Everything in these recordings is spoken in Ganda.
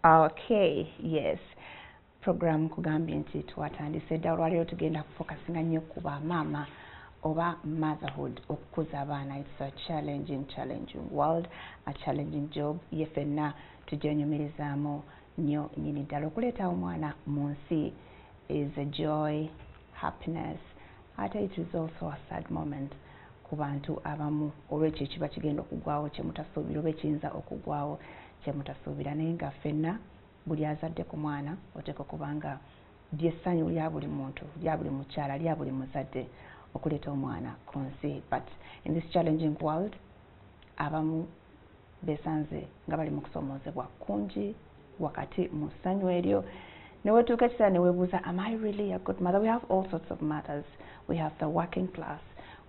Okay, yes. Program kugambye nti twatandise dda olwaleero tugenda kufokasinga nnyo ku maama oba motherhood okukuza abaana. It's a challenging world, a challenging job. Ye ffenna tujenyumirizaamu nnyo nnyini ddala. Okuleeta omwana mu nsi is a joy, happiness, ate it is also a sad moment ku bantu abamu olw'ekyo kiba kigenda okuggwawo kye mutasuubira oba ekiyinza okuggwawo kye mutasuubira. Naye nga ffenna buli azadde ku mwana oteeka okubanga ly'essanyu lya buli muntu, lya buli mukyala, lya buli muzadde okuleeta omwana ku nsi. But in this challenging world abamu beesanze nga bali mu kusomoozebwa kungi wakati mu ssanyu eryo ne wetuuka ekiseera ne weebuuza, am I really a good mother? We have all sorts of mothers. We have the working class,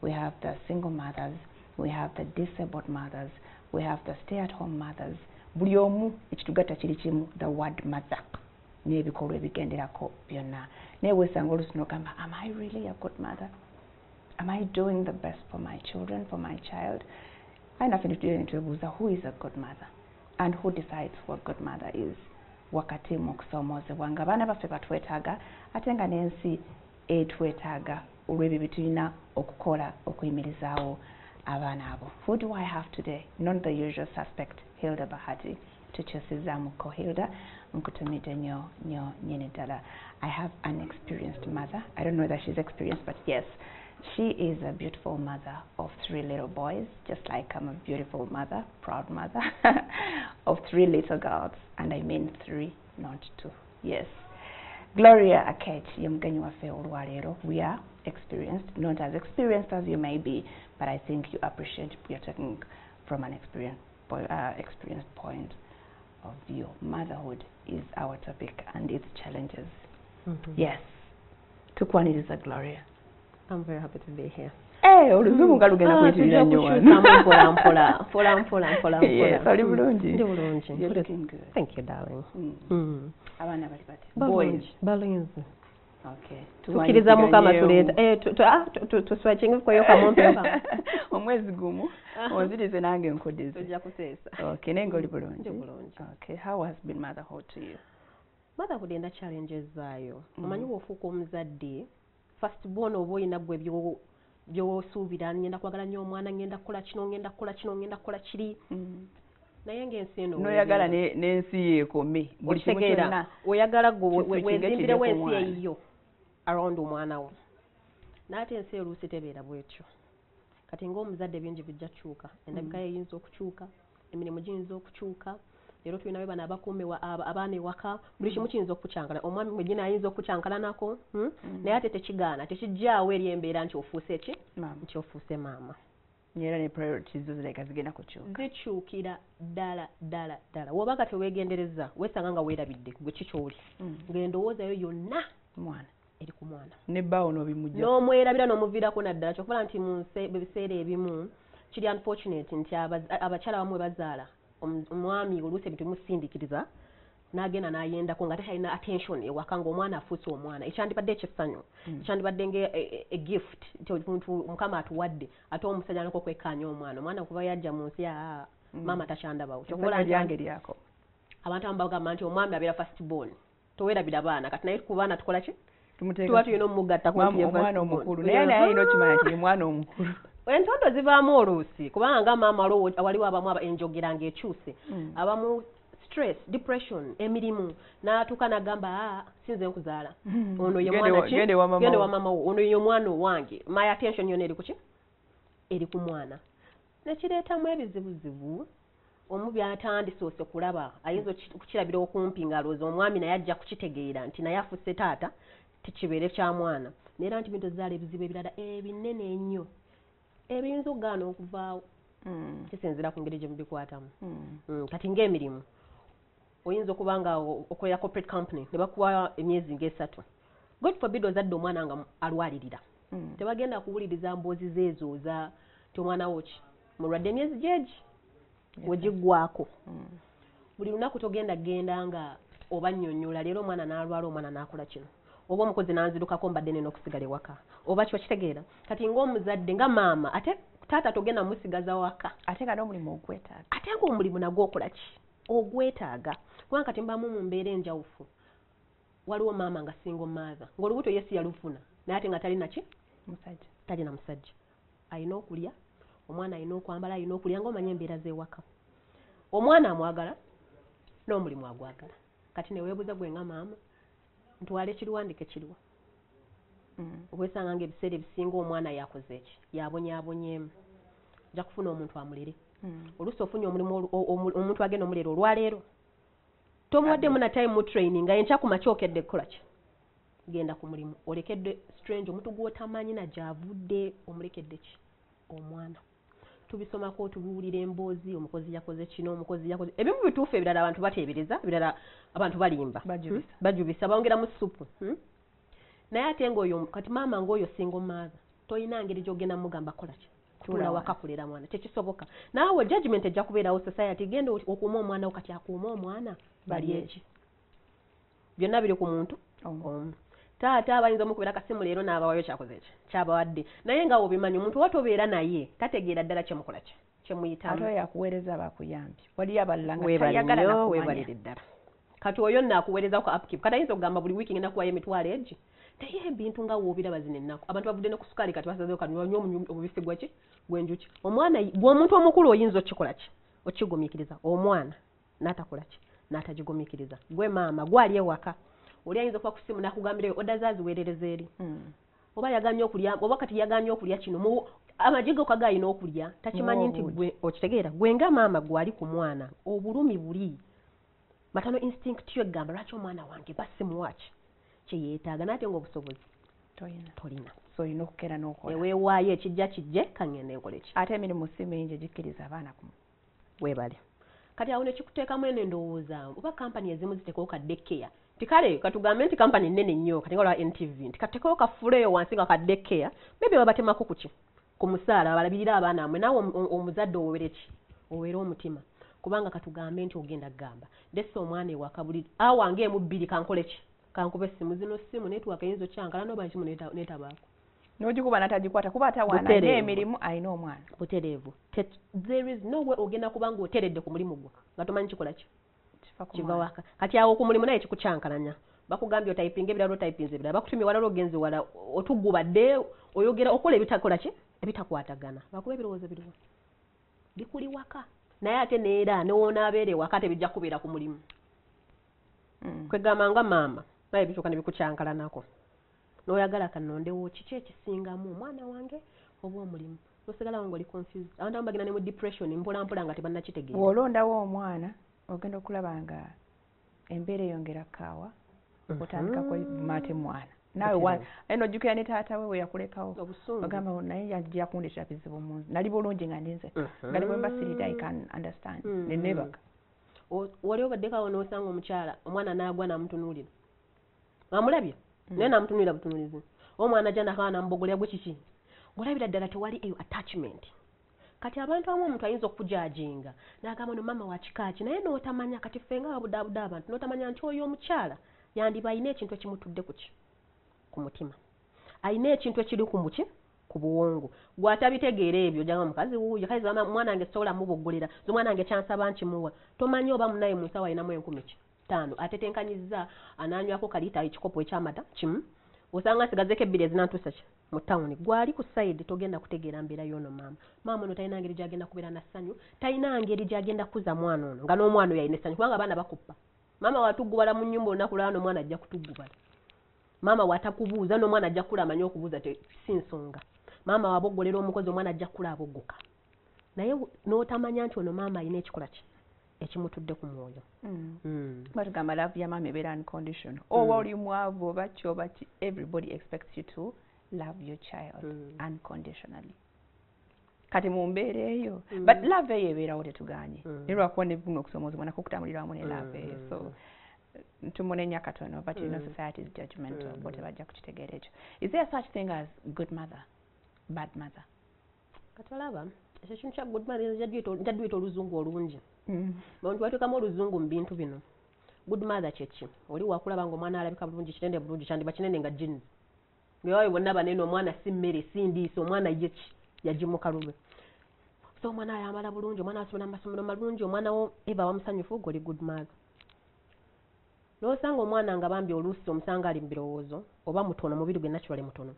we have the single mothers, we have the disabled mothers, we have the stay-at-home mothers. Buli omu ekitugatta kiri kimu, the word mother, n'ebikolwa ebigenderako byonna. Naye weesanga oluusi n'ogamba, am I really a good mother? Am I doing the best for my children, for my child? I naffe netwebuuza, who is a good mother and who decides what good mother is? Wakati mu kusomoozebwa nga abaana baffe batwetaaga ate nga n'ensi etwetaaga olw'ebyo bye tulina okukola okuyimirizaawo abaana abo. Who do I have today? Not the usual suspect, Hilda Bahati. Tukyusizaamu ko Hilda, nkutumidde nnyo nnyini ddala. I have an experienced mother. I don't know that she's experienced, but yes, she is a beautiful mother of 3 little boys, just like I'm a beautiful mother, proud mother of 3 little girls, and I mean 3, not 2. Yes. Gloria Akech, yomgenyi waffe olwaleero. We are experienced, not as experienced as you may be, but I think you appreciate you're talking from an experienced point of view. Motherhood is our topic and its challenges. Yes. Tukwaniriza Gloria. I'm very happy to be here. Hey, oluzungu nga lugenda kwetirira nnyo wano. Mpola. Yes, oli bulungi. Ndi bulungi. You're looking good. Thank you, darling. Abaana bali bati? Boys. Balinzi. Okay. Tukiriza mukama tuleeta. Tuswachinga kwa yoka mompe. Omwezi gumu. Onzirize nange nkodeze. Tujja kuteesa. Okay, nenga oli bulungi. Ndi bulungi. Okay, how has been motherhood to you? Motherhood enda challenges zaayo. Omanyi bw'ofuuka omuzadde, first born oba olina gwe by'osuubira, ngenda kwagala nnyo omwana, ngenda kukola kino, ngenda kukola kiri. Naye ng'ensi eno n'oyagala n'ensi yeekome buli kimu kyonna oyagala weezimbirewo ensi eyiyo around omwana wo. N'ate ensi oluusi tebeera bwetyo. Kati ng'omuzadde bingi bijja kukyuka, endabika ye eyinza okukyuka, emirimu giyinza okukyuka. Leero tulinayo bano abakuume abaana ewaka, buli kimu kiyinza okukucankala. Omwami mwennyini ayinza okukucankala nako, naye ate tekigaana, tekijjaawo eri embeera nti ofuuse ki? Nti ofuuse maama. Era ne priorities zo zireka zigenda kukyuka. Zikyukira ddala. Wobanga teweegendereza, weesanga nga weerabidde gwe kikyoli. Ng'endowoozayo yonna mwana eri ku mwana. Ne bbaawo n'obimujja. N'omwerabira n'omuviirako naddala. Kyokubala nti mu biseera ebimu kiri unfortunate nti abakyala bamwe bazaala omwami oluusi ebintu bimusindiikiriza n'agenda n'ayendako nga tekyalina attention ewaka ng'omwana afuuse omwana. Ekyandibadde ekissanyu, ekyandibadde ng'egift mukama atuwadde, ate omusajja nako kwekkaanya omwana kuba yajja mu nsi maama takyandabawo. Kyokukola lyange lyako. Abantu abamu bagamba nti omwami abeera first born, toweerabira baana. Kati naye ku baana tukola ki? Tuba tulina omugatta omwana omukulu. Naye ayina okimanya nti omwana omukulu. Entondo zivaamu oluusi kubanga nga maama waliwo abamu enjogera ng'ekyuse, abamu stress, depression, emirimu, n'atuuka n'agamba sinze nkuzaala, ono ye mwana ki? Gende wa maama wo, ono ye omwana owange. My attention yonna eri ku ki? Eri ku mwana. Nekireetamu ebizibuzibu. Omu by'atandisoose kulaba ayinza okukirabira okumpi ng'alowooza omwami naye ajja kukitegeera nti naye afusse taata tekibeere kya mwana. Neera nti bintu zaala ebizibu ebirala ebinene ennyo ebiyinza okugaana okuvaawo. Kisinziira ku ngeri gye mubikwatamu. Kati ng'emirimu oyinza okuba nga okolera corporate company ne bakuwa emyezi nga3. God forbid ozadde omwana nga alwalirira. Tebagenda kuwuliriza mboozi zeezo za ti omwana wo ki mulwadde emyezi gyegi wegiggwako. Buli lunaku togenda nga oba nnyonnyola leero omwana n'alwala, omwana n'akola kino, oba omukozi n'anzirukako mbadde nina okusigala ewaka, oba kiba kitegeera. Kati ng'omuzadde nga maama ate taata togenda musigaza waka, ate nga n'omulimu ogwetaaga. Ate ng'omulimu nagwo okola ki? Ogwetaaga. kubanga kati mbamu mu mbeera enjawufu waliwo maama nga single mother ng'olubuto yesi yalufuna naye ate nga talina ki musajja talina musajja alina okulya omwana alina okwambala alina okulya ng'omanya embeera z'ewaka omwana amwagala n'omulimu agwagala kati neweebuuza gwe nga maama ntwala ekirwandike kiriwa obwesanga ng'ebiseera ebisinga omwana yakoze eki yabonyaabonyeemu ajja kufuna omuntu amulere oluusi ofunye omulimu omuntu agenda omulere olwaleero tomuwaddemu na time mu training nga enkya ku makya okedde kukola ki genda ku mulimu olekedde strange omuntu gw'otamanyi na gy'avudde omulekedde ki omwana tubisomako tubiwulira emboozi omukozi yakoze kino omukozi yakoze ebimu bituufu ebirala abantu bateebereza ebirala abantu balimba bajubisa bawongera mu supu naye ate ng'oyo kati maama ng'oyo single mother toyina ngeri gy'ogenda mugamba kola ki kutula waka kulera mwana tekisoboka naawe judgment ejja kubeerawo society genda okuuma omwana wo kati akuuma omwana bali eki byonna biri ku muntu omu taata abayinza omukubeera kasimu leero n'abawayo kyakoze eki kyabawadde naye nga obimanyi omuntu watobeera naye tategeera ddala kyemukola ki kyemuyitamu ate yakuweereza abaakuyambye waliyo abalala nga tayagala nakuweebalire ddala kati oyo naakuweereza ku upkeep kati ayinza okugamba buli wiiki ngenda kuwayo emitwalo egi naye ebintu nga woobiraba zino ennaku abantu bavudde ne ku sukaali kati basazeewo kati banywa omubisi gweki gwenjuki omwana gw'omuntu omukulu oyinza okikola ki okigumiikiriza omwana n'atakola ki n'atagigumiikiriza gwe maama gwali ewaka oli ayinza okuba ku ssimu n'akugambira oda zaaziweerereza eri oba yaganye okulya oba kati yaganye okulya kino amajigo kagayina okulya takimanyi nti gwe okitegeera gwe nga maama gwali ku mwana obulumi buli matano instinct yo egamba lwaki omwana wange basimuwaki kyeyeetaaga naate ng'obusobozi tolina so olina okukeera n'okola eweewaayo ekijja kijje kangenda enkole ki ate emirimu si mingi egikkiriza abaana weebale kati awo nekikuteekamu eno endowooza oba kampani ezimu ziteekawo kadde keya tikale katugambe nti kampani nnene nnyo kati nga olwa NTV nti kateekawo kafuleyo wansi nga kadde keya maybe babatemako kuki ku musaala balabirira abaana amwe naawe omuzadde owere ki owere omutima kubanga katugambe nti ogenda kugamba dessa omwana ewaka buli awa ng'emu bbiri kankole ki kankube essimu zino ssimu netwaka eyinza okyankala noba nkimu netabaako n'ogikuba n'atagikwata kuba atawaana n'emirimu alina omwana butereevu there is no way ogenda kuba ng'oteredde ku mulimu gwo nga tomanyi kikola ki kiva waka kati awo ku mulimu naye kikukyankalanya bakugambye otayipinga ebirala otayipinza ebirala bakutumye walala ogenze wala otuggubadde oyogera okola ebitakola ki ebitakwatagana bakuba ebirowoozo biriwo bikuli waka naye ate neera newonaabeera ewaka tebijja kubeera ku mulimu kwegamba nga maama naye bituuka ne bikukyankalanako n'oyagala kanondewo kiki ekisingamu omwana wange oba omulimu nosigalawo ng'oli confused abantu abamu bagenda ne mu depression mpolampola nga tebannakitegeera bw'olondawo omwana ogenda okulaba nga embeera eyongera kaawa otandikako mate mwana naawe enojjukira ne taata we yakulekawo ogamba naye yajja kundetera bizibu mu nsi nali bulungi nga ndinze nga ne bwe mbasirida I can understand nenebaga wali obaddekawo n'osanga omukyala omwana n'agwa n'amutunuulira amulabye naye n'amutunuulira butunuulizi omwana ajja nakawa n'amubogolera gwe kiki ng'olabira ddala tewali eyo attachment kati abantu abamu omuntu ayinza okujajinga n'agamba no maama wa kika ki naye n'otamanya kati ffe nga babudaabuda abantu n'otamanya nti oyo omukyala yandiba alina ekintu ekimutudde ku ki ku mutima alina ekintu ekiri ku muki ku buwongo gw'atabitegeera ebyo ojjanga mukazi wuuyo kale mwana wange sobola mubogolera omwana wange kyansaba nkimuwa tomanyi oba munaye mu nsawo alinamu 15 atetenkanyizza anaanywako kaliita ekikopo ekyamata kimu osanga nsigazeeko ebbiri ezinantuusa ki mu tawuni gwali ku sayidi togenda kutegeera mbeera y'ono maama ono talina ngeri gyagenda kubeera na ssanyu talina ngeri gyagenda kuza mwana ono nga n'omwana oyo alina essanyu kubanga abaana bakuppa maama watugubala mu nnyumba olunaku lwano omwana ajja kutugubala maama watakubuuza n'omwana ajja kula amanyi okubuuza si nsonga maama wabogolera omukozi omwana ajja kula abogoka naye n'otamanya nti ono maama alina ekikola ki ekimutudde ku mwoyo batugamba love ya maama ebeera unconditional oba oli mwavu oba ki oba ki everybody expects you to love your child unconditionally kati mu mbeera eyo but love eyo ebeerawo tetuganye ne lwakuba ne buno okusomozebwa nako kutambulira wamu ne love eyo so ntumunenya katono but you know society's judgmental bote bajja kukitegeera ekyo is there such thing as good mother bad mother katolaba ekyo kintu kya good mother njadduita oluzungu olungi bantu batuukamu oluzungu mu bintu bino good mother kyeki oli wakulaba nga omwana alabika bulungi kitende bulungi kyandiba kinene nga jeans ngawawe bonna banene omwana si mmere si ndiisa omwana yeki yagimuka lulwe so omwana ayambala bulungi omwana asomera mu masomero malungi omwana wo eba wamusanyufu goli good mother n'osanga omwana nga bambi oluusi omusanga ali mu birowoozo oba mutono mubiri gwe naturally mutono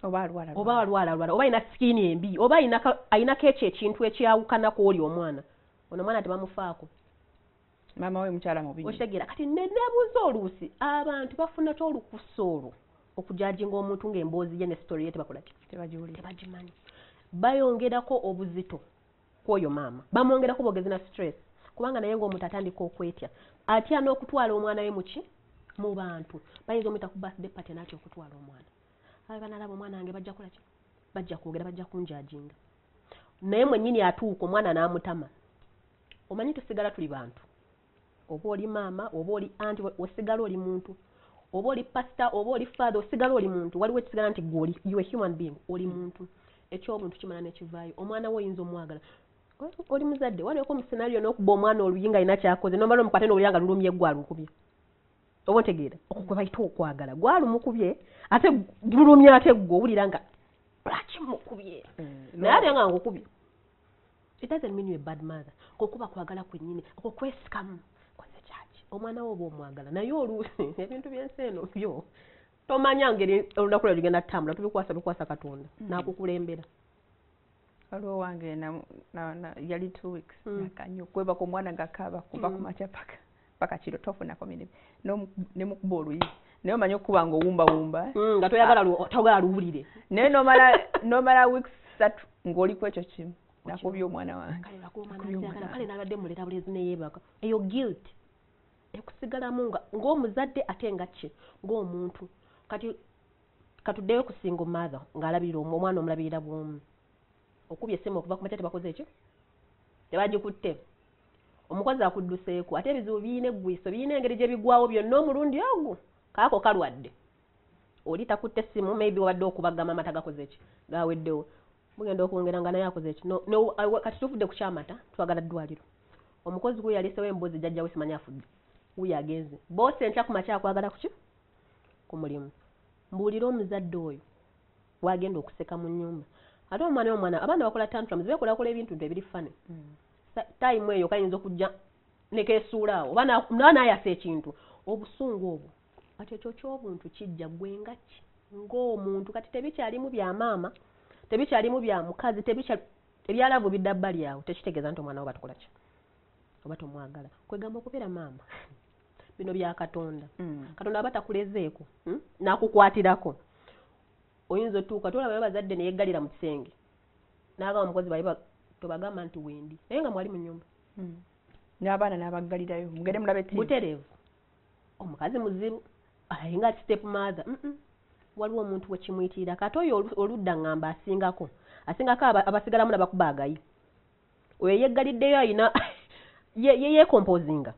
oba alwala oba alina skin embi oba ayinako ekyo ekintu ekyawukanako oli omwana ono mwana tebamufaako maama we mukyala mubi okitegera kati nebuuza oluusi abantu bafuna kyolukusa olwo okujajinga omuntu ng'emboozi ye ne story ye tebakolaki tebagimanyi bayongerako obuzito kwoyo maama bamwongerako bogezi na stress kubanga naye ng'omuntu atandika okwetya atya n'okutwala omwana we muki mu bantu bayinza omuyita ku birthday party n'atya okutwala omwana abaana laba omwana wange bajja kulaki bajja kwogera bajja kunjajinga naye mwennyini atuuka omwana n'amutama omanyi tusigala tuli bantu oba oli maama oba oli anti osigala oli muntu oba oli pastor oba oli father osigala oli muntu waliwo ekisigala nti gwe you a human being oli muntu ekyobuntu kimala nekivaayo omwana we oyinza omwagala oli muzadde waliwo mu scenario n'okuba omwana oluyinga alina kyakoze nomala omukwate n'oluyanga lulumye gwe alukubye oba ontegeera okwo kwe bayita okwagala gwalumukubye ate lulumye ate gwe owulira nga lwaki mukubye naye ate nga ngukubye it doesn't mean you a bad mother kokuba kwagala kwennyini okwo kwesikamu koze kyaki omwana we oba omwagala naye oluusi ebintu by'ensi eno byo tomanya ngeri olunaku lwe lugenda ttambula tubikwasa Katonda n'akukulembera waliwo wange yali 2 weeks nakanyo kweba ku mwana ngakaaba kuva ku makya paka kiro tofunako mirimu ne mukuba oluyi naye omanyi okuba nga owumbawumba nga toyagala luwulire naye nomala weeks 3 ng'oli ku ekyo kimu nakubye omwana wange kale nabadde mulera bulezi neyeebaka eyo guilt ekusigalamu ng'omuzadde ate nga ki ng'omuntu kati katuddeyo kusinga mother ng'alabirira omwana omulabirira bw'omu okubye essimu okuva ku makya tebakoze ekyo tebagikutte omukozi akudduseeku ate ebizibu birina eggwiso birina engeri gye bigwawo byonna omulundi ogwo kaako kalwadde oli takutte essimu maybe obadde okubaga maama tagakoze eki gaweddewo mugenda okwongera nga naye akoze eki kati tufudde ku kyamata twagala ddwaliro omukozi gwe yaleesewo emboozi jjajjawe simanyi afudde wuyo agenze boosi enkya ku makya akwagala kuki ku mulimu mbuulira omuzadde oyo wagenda okuseka mu nnyumba ate omwana abaana bakola tantrums beekolakola ebintu ebiri fane time eyo kayinza okujja nekeesuulaawo oba naayasa ekintu obusungu obwo kati ekyo ky'obuntu kijja gwengaki ng'omuntu kati tebikyalimu bya maama tebikyalimu bya mukazi ebyalavu bidda lyawo tekitegeeza nti omwana wo batukola ki oba tomwagala kwegamba okubeera maama bino bya Katonda Katonda aba takulezeeko n'akukwatirako oyinza otuuka tolaba bazadde neyeggalira mu kisenge n'agamba omukozi baye tobagamba nti wendi naye nga mwali mu nnyumba n'abaana n'abaggalirayo mugende mulabe tiivi butereevu omukazi muzibu ayinga step mother waliwo omuntu wekimuyitira kati oyo oludda ngamba asingako abasigalamu nabakubaagayi oyo yeggaliddeyo ayina yeyekompozinga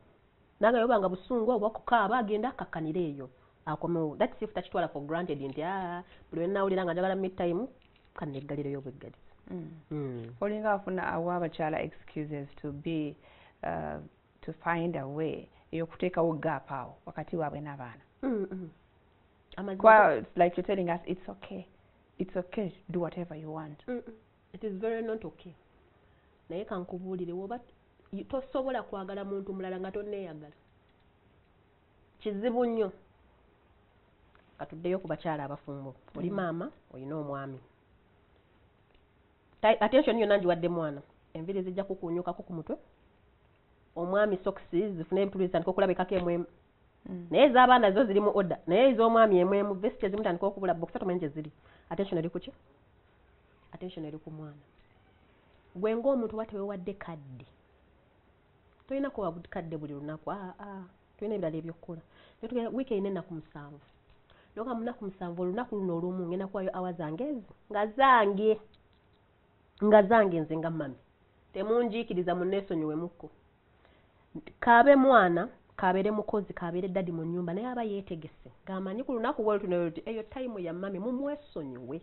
nanga yobanga busungu oba kukaaba agenda akakkanira eyo akomewo that's if takitwala for granted nti buli lwe nawulira nga njagala mid-time kanneggalirayo obweggaliza olinga afuna awa abakyala excuses to find a way eyokuteekawo gap awo wakati waabwe n'abaana like you're telling us it's okay do whatever you want it is very not okay naye kankubuulire woba tosobola kwagala muntu mulala nga tonneeyagala kizibu nnyo katuddeyo ku bakyala abafumbo oli maama olina omwami attention yonna ngiwadde mwana enviri zijja kukunyukako ku mutwe omwami sokisi zifuna ebituli zitandika okulabikako emwemu naye ez'abaana zo ziri mu order naye ez'omwami emwemu vesiti ezimu tandika okubula bokisa tomanyi gye ziri attention eri ku ki attention eri ku mwana gwe ng'omuntu oba teweewadde kadde tolina kuba kadde buli lunaku tolina ebirala ebyokukola wiiki erina ennaku 7 noka mu nnaku 7 olunaku luno olumu ngenda kuwayo awa zange ezi nga zange nze nga mami temunjiikiriza munneesonyiwemukko kaabe mwana kabeere mukozi kabeere ddadi mu nnyumba naye aba yeetegese ng'amanyi ku lunaku bwe luti eyo tayimu ya mami mumwesonyiwe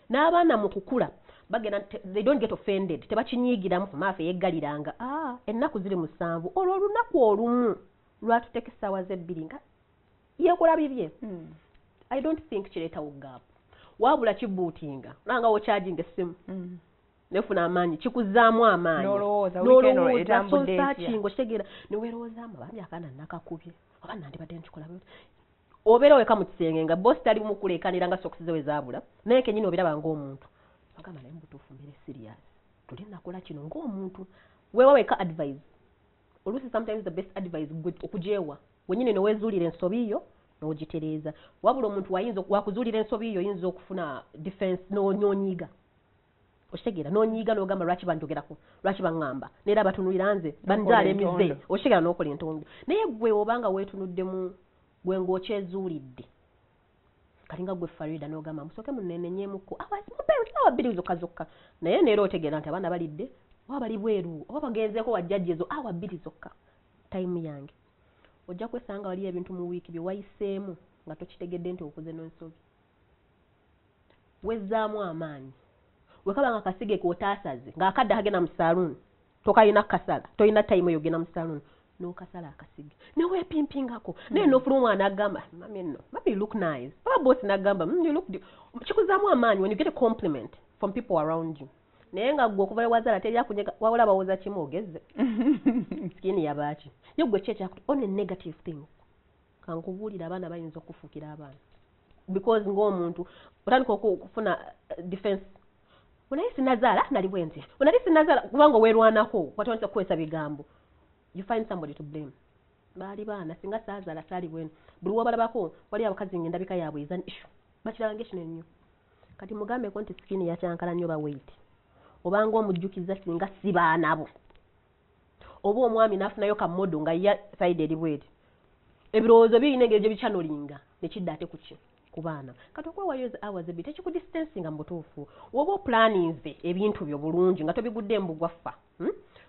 n'abaana mu kukula bagenda they don't get offended tebakinyiigiramu maafe yeggaliranga ennaku ziri 7 olwo olunaku olumu lwatuteeka essaawa ze2 nga yeekola bibye I don't think kireetawo gaapu wabula kibuutinga nanga wokyajinga essimu nefuna amaanyi kikuzaamu amaanyi nolowooza weekend etambudde kingo kitegeera neweerowoozamu bambi akaana nakakubye oba nandibadde nkikola obeera weka mu kisenge nga bosi tali mukuleekanira nga sokisi we zaabula naye kenyini obiraba ng'omuntu agamba naye mubutuufu mbere serious tuli nakola kino ng'omuntu weewa weka advice oluusi sometimes the best advice okujeewa wenyini neweezuulira ensobi yo n'ogitereeza wabula omuntu wakuzuulira ensobi yo oyinza okufuna defense n'onyiiga okitegeera n'onyiiga n'ogamba lwaki banjogerako lwaki baŋŋamba neera batunulira nze banjaala emize okitegeera n'okola entondo naye gwe obanga weetunuddemu gwe ng'okyezuulidde kalinga gwe Farida n'ogamba musooke munenenyeemuko awa bbiri zokka naye neera otegeera nti abaana balidde oba bali bweru oba bagenzeeko wajjajja ezo awa bbiri zokka time yange ojja kwesanga wali ebintu mu wiiki bye wayiseemu nga tokitegedde nti okuze n'ensobi wezzaamu amaanyi wekaba nga kasige k'otaasaze ng'akadde akagenda mu saloon tokayina kasala tolina time eyo genda mu saloon n'okasala akasige neweepimpingako naye n'ofuna omwana agamba mami nno mami look nice oba bosi n'agamba you look kikuzaamu amaanyi when you get a compliment from people around you naye nga gwe okuva wazaala teryakunyega wawula bawooza kimu ogezze sikini yabaaki ye gwe kyekyakuti on a negative things kankubuulira abaana bayinza okufuukira abaana because ng'omuntu otandika okufuna defense unali sinazaala nali bwenzi unali sinazaala kubanga weerwanako watandika kukwesa bigambo you find somebody to blame baali baana singa saazaala saali bwenzi buli wobalabako wali abakazi ng'endabika yaabwe is an issue bakiraba ng'ekino ennyo kati mugambeko nti sikini yakyankala nnyo ba weight obanga omujjukiza singa si baanabo oba omwami n'afunayo kamodo nga ya side eri bweti ebirowoozo birina engeri gye bikyanolinga nekidda ate kuki ku baana kati okwewayo hours ebiri tekikudistansinga mu butuufu oba oplaninze ebintu byo bulungi nga tobigudde embugwaffa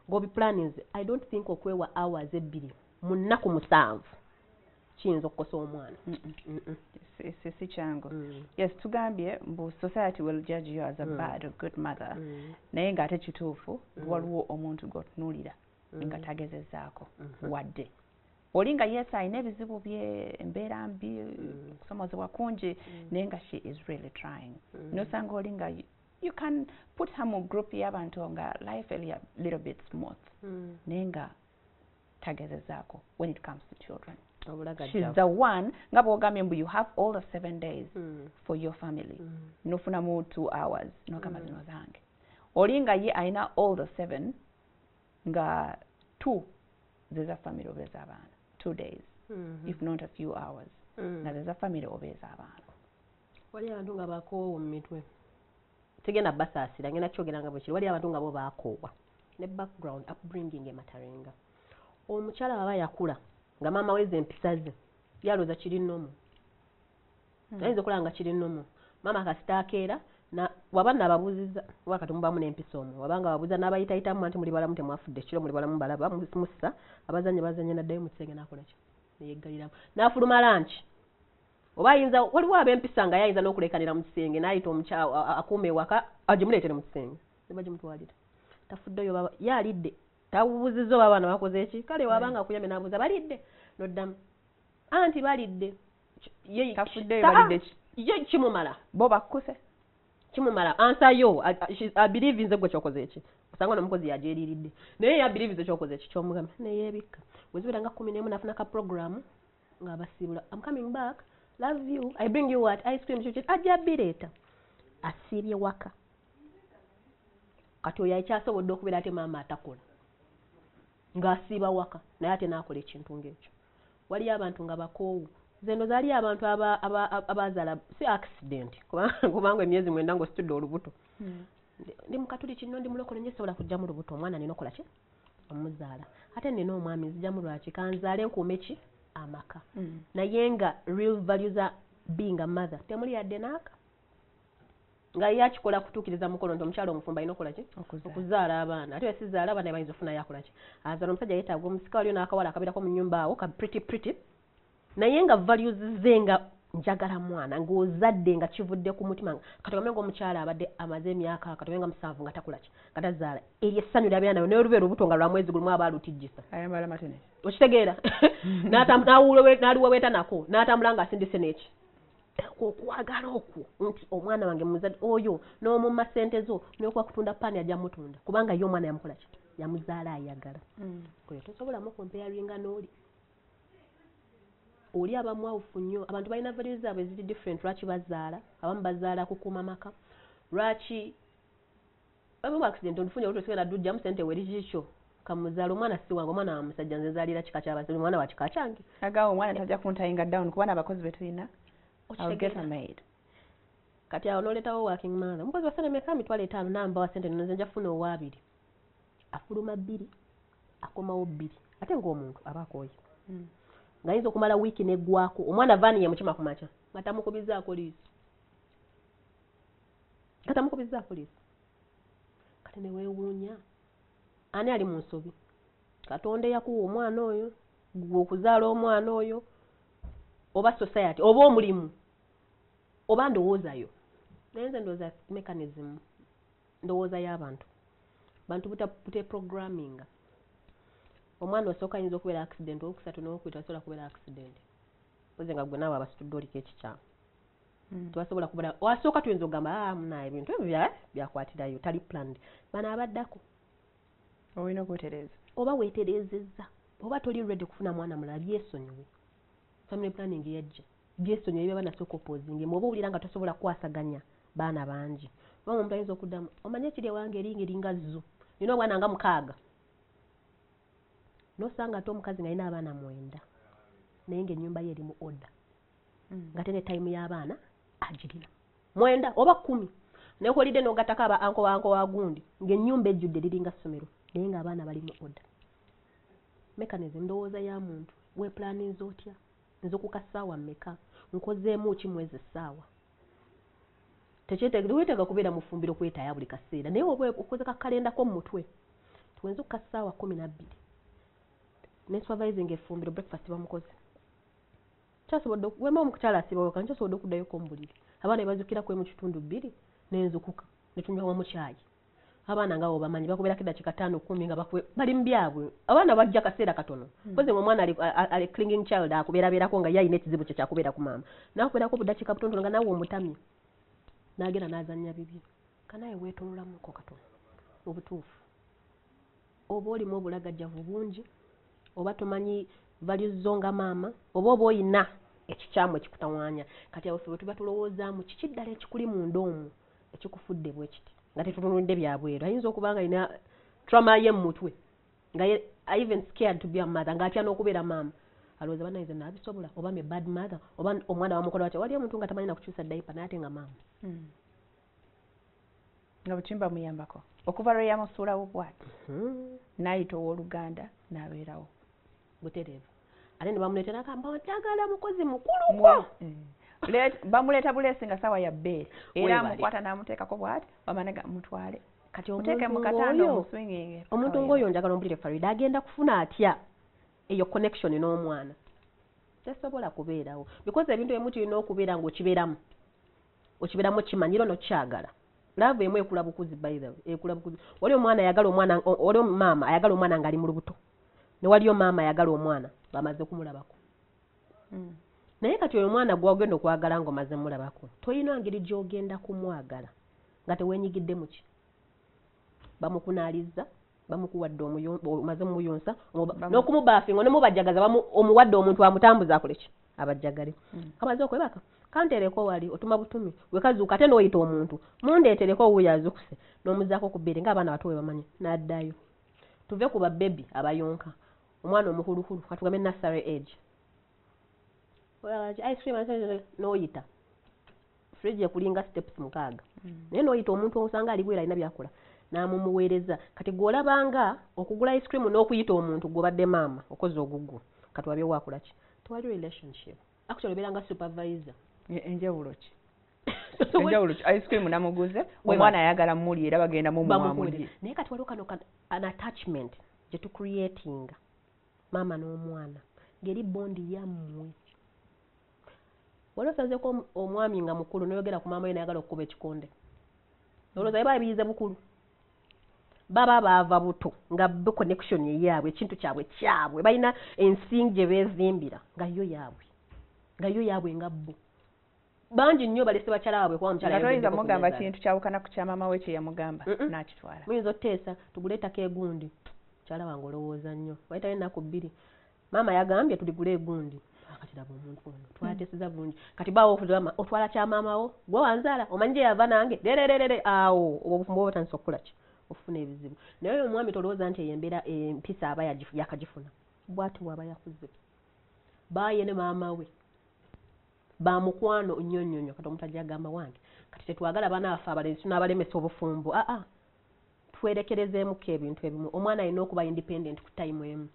ng'obiplaninze I don't think okwewa hours ebiri mu nnaku 7 kiyinza okukosa omwana si kyangu yes tugambye mbu society will judge you as a bad or good mother naye ng'ate kituufu waliwo omuntu g'otunuulira nga tagezezzaako wadde oli nga yes ayina ebizibu bye embeera mbi okusomozebwa kungi naye nga she is really trying nosanga oli nga you can put her mu group y'abantu nga life a little bit smooth naye nga tagezezzaako when it comes to children she's the one nga bw'ogambye mbu you have all the 7 days for your family nofunamu 2 hours nogamba zino zange oli nga ye ayina all the 7 nga 2 zeza family oba ez'abaana 2 days if not a few hours nga zeza family oba ez'abaana wali abantu nga bakoowa mu mitwe tegenda basaasira ngenda kyogeranga bwe kiri wali abantu nga bo baakoowa ne background upbringing ematarenga omukyala aba yakula nga maama weze empisa ze yalooza kiri nnomu ayinza okulaba nga kiri nnomu maama kasitaakeera waba naababuuziza oba kati mubamu n'empisa omwo wabanga babuuza n'abayitayitamu nti muli balamu temwafudde kiro muli balamu balaba mussa abazannyi bazannye naddayo mu kisenge n'akola ki neyeggaliramu n'afuluma lanki oba ayinza waliwo ab'empisa nga yayinza n'okulekanira mu kisenge n'ayita omukyawa akuuma ewaka agimuleetere mu kisenge ne bagimutwalira tafuddeyo baba yaalidde tawubuuzizza oba abaana bakoze eki kale wabanga akuyamye n'abuuza balidde noddamu anti balidde tafuddeyo balidde ye kimumala bo bakkuse kimumala ansayo abiriivi nze gwe kyokoze eki osanga n'omukozi yagyeriiridde naye yabiriivi nze kyokoze eki kyomugamba neyeebikka bwezibira nga 11 nafuna ka programu ng'abasiibula I'm coming back love you I bring you what ice cream chuchu ajja bireeta asiibye waka kati oyo akyasobodde okubeera ate maama atakola ng'asiiba waka naye ate n'akola ekintu ng'ekyo waliyo abantu nga bakoowu zeno zaali abantu abazaala si accident kubanga emyezi 9 ng'ositudde olubuto ndi mukatuli kino ndi mulokole nje sobola kujja mu lubuto omwana nina okola ki omuzaala ate nina omwami nzijjamu lwaki kanzaale nkuume ki amaka naye nga real values are being a mother temuli yadde naaka nga yakikola kutuukiriza mukono nti omukyala omufumba alina okola ki okuzaala abaana ate wesizaala abaana bayinza ofuna yakola ki azaala omusajja yeetaaga omusika waliyo n'akawala akabeerako mu nnyumba awo ka pretty naye nga values ze nga njagala mwana ng'ozadde nga kivudde ku mutima katogambe ng'omukyala abadde amaze emyaka katogambe nga 7 nga takola ki nga tazaala eryo essanyu ly'abeera nayo naye olubeera olubuto nga lwa mwezi gulimu aba alutijjisa ayambala matene okitegeera n'aliweweeta nako n'atambula ng'asindise n'eki okwagala okwo nti omwana wange muzadde oyo n'omumma ssente zo n'okuba kutunda paani ajja mutunda kubanga ye omwana yamukola ki yamuzaala ayagala kwe tosobola mukompeyaringa n'oli oli abamwawufu nnyo abantu balina values zaabwe ziri different lwaki bazaala abamu bazaala kukuuma maka lwaki abamu accident olufunye olutosigala dujjamu ssente weri kikyo kamuzaala omwana si wange omwana wa musajja nze zaalira kika ky'abasajja omwana wa kika kyange agawo omwana tajja kuntayinga down kubana abakozi be tulina I'll get a maid. Kati awo n'oleetawo working mother omukozi wa ssente meka mitwalo 5 namba wa ssente nze nja kufuna owa2 afuluma 2 akomawo 2 ate ng'omuntu aba akooye ng'ayinza okumala wiiki neggwako omwana vaani ye mukima ku makya nga tamukubizaako liisi kati ne weewuunya ani ali mu nsobi Katonda yakuwa omwana oyo gwe okuzaala omwana oyo oba society oba omulimu oba ndowoozayo naye nze ndowooza mechanism ndowooza y'abantu bantu bute programming omwana osooka ayinza okubeera accident owokusatu n'owokwita asobola kubeera accident oze nga gwe naawe abasitudde oliko ekikyamu tebasobola kubeera wasooka tuyinza okugamba munaye ebintu ebyo byakwatirayo tali planned bano abaddako olina okwetereza oba weeterezezza oba toli ready kufuna mwana mulala byesonyiwe family planning yajja byesonyiwe ebyo abaana sooka opposing oba owulira nga tosobola kwasaganya baana bangi oba omuntu ayinza okuddamu omanye ekiri ewange eringa zzo nina obwana nga 6 nosanga ate omukazi nga alina abaana 9 naye ng'ennyumba ye erimu order nga tene time y'abaana agirina 9 oba 10 naye kolidde n'ogattako anko wagundi ng'ennyumba ejjudde liringa ssomero naye ng'abaana bali mu order mechanism ndowooza ya muntu weeplaninze otya nze ku kasaawa mmeka nkozeemu ki mwezi essaawa weetega kubeera mu ffumbiro kwetaya buli kaseera naye oba okoze kakalendako mu mutwe tuwenze ku kasaawa 12 ne supervising effumbiro breakfast bamukoze kyasobodde wema omukukyala asibawoka nkyasobodde okuddayoko mu buliri abaana bazukirako mu kitundu 2 nenzukuka ne tunywa mu kyayi abaana nga obamanyi bakubeerako eddakiika 5-10 nga bali mu byabwe abaana bajja kaseera katono koze omwana ali clinging child akubeerabeerako nga yayina ekizibu kye kyakubeera ku maama nakubeerako buddakiika butonotono nga naawe omutamye n'agenda n'azannya bibye kanaye weetoololamuko katono mu butuufu oba olimu obulagajjavu bungi oba tomanyi values zo nga maama oba oyina ekikyamu ekikutawaanya kati awo ffe bwe tuba tulowoozaamu kiki ddala ekikuli munda omwo ekikufudde bwe kiti nga tetutunulidde byabweru ayinza okuba nga alina trauma ye mu mutwe nga even scared to be a mother ng'atya n'okubeera maama alowooza banayize naabisobola oba me bad mother oba omwana wamukola watya wali omuntu nga tamanyi na kukyusa dayipa naye ate nga maama nga butimba muyambako okuva lwe yamusuulawo bw'ati n'ayita ow'oluganda n'abeerawo butereevu ate ne bamuleetera akamba njagala mukozi mukuluko bamuleeta buleesi nga sawa ya bbeere era amukwata n'amuteekako bw'ati bamanega mutwale kati muteeke mu katanda omuswinging omuntu ng'oyo njagala ompulire Farida agenda kufuna atya eyo connection n'omwana tesobola kubeerawo because ebintu ebimu tulina okubeera ng'okibeeramu kimanyiro n'okyagala laavu emu ekula bukuzi by the way ekula bukuzi wali omwana ayagala omwana wali maama ayagala omwana ng'ali mu lubuto ne waliyo maama ayagala omwana bamaze kumulabako naye kati oyo omwana gw'ogenda okwagala ng'omaze mulabako tolina ngeri gy'ogenda kumwagala nga teweenyigidde mu ki bamukunaaliza bamukuwadde omaze mumuyonsa n'okumubaafinga nomubajjagaza omuwadde omuntu amutambuza akole ki abajjagale kamaze okwebaka kanteereko wali otuma butumi wekazuuka ate n'oyita omuntu mundeetereko wuuyo azukuse n'omuzaako ku bbeere ng'abaana bato we bamanyi n'addayo tuve ku babebi abayonka omwana omuhuluhulu katugambe nursery age ice cream n'oyita fridge ekulinga steps 6 naye n'oyita omuntu osanga ali bwera alina byakola n'amumuweereza kati gw'olabanga okugula ice cream n'okuyita omuntu gw'obadde maama okoze ogugwo kati wabye wakola ki tewali relationship actually obeera nga supervisor enjawulo ki enjawulo ki ice cream namuguze omwana ayagala muli era bagenda mumuwamuli naye kati waliwo kano an attachment gye tucreatinga maama n'omwana ngeri bondi yammwe waliwo osanzeko omwami nga mukulu noyogera ku maama ye nayagala okukuba ekikonde olowooza ye babiyize bukulu baba baava buto nga bo connection yaabwe ekintu kyabwe balina ensingi gye beezimbira nga yo yaabwe nga bo banji nnyo balese bakyala waabwe kuba omukyala yayogedde mugamba kintu kyawukana ku kya maama we kye yamugamba n'akitwala muyinza oteesa tugule ettaka egundi mukyala wange olowooza nnyo wayitayo ennaku 2 maama yagambye tuligule egundi akatiraba omuntu ono twateeseza bulungi kati baawo okugamba otwala kya maama wo gwe wanzaala omanyi gye yava nange lerererere awo obufumbo bwotandisa okukola ki ofuna ebizibu naye oyo omwami tolowooza nti eyembeera empisa aba yakagifuna bw'ati bw'aba yakuze baaye ne maama we bamukwano nnyo kati omuntu ajja agamba wange kati tetwagala abaana baffe abalenzi tunaabalemesa obufumbo twerekerezeemuko ebintu ebimu omwana alina okuba independent ku time emu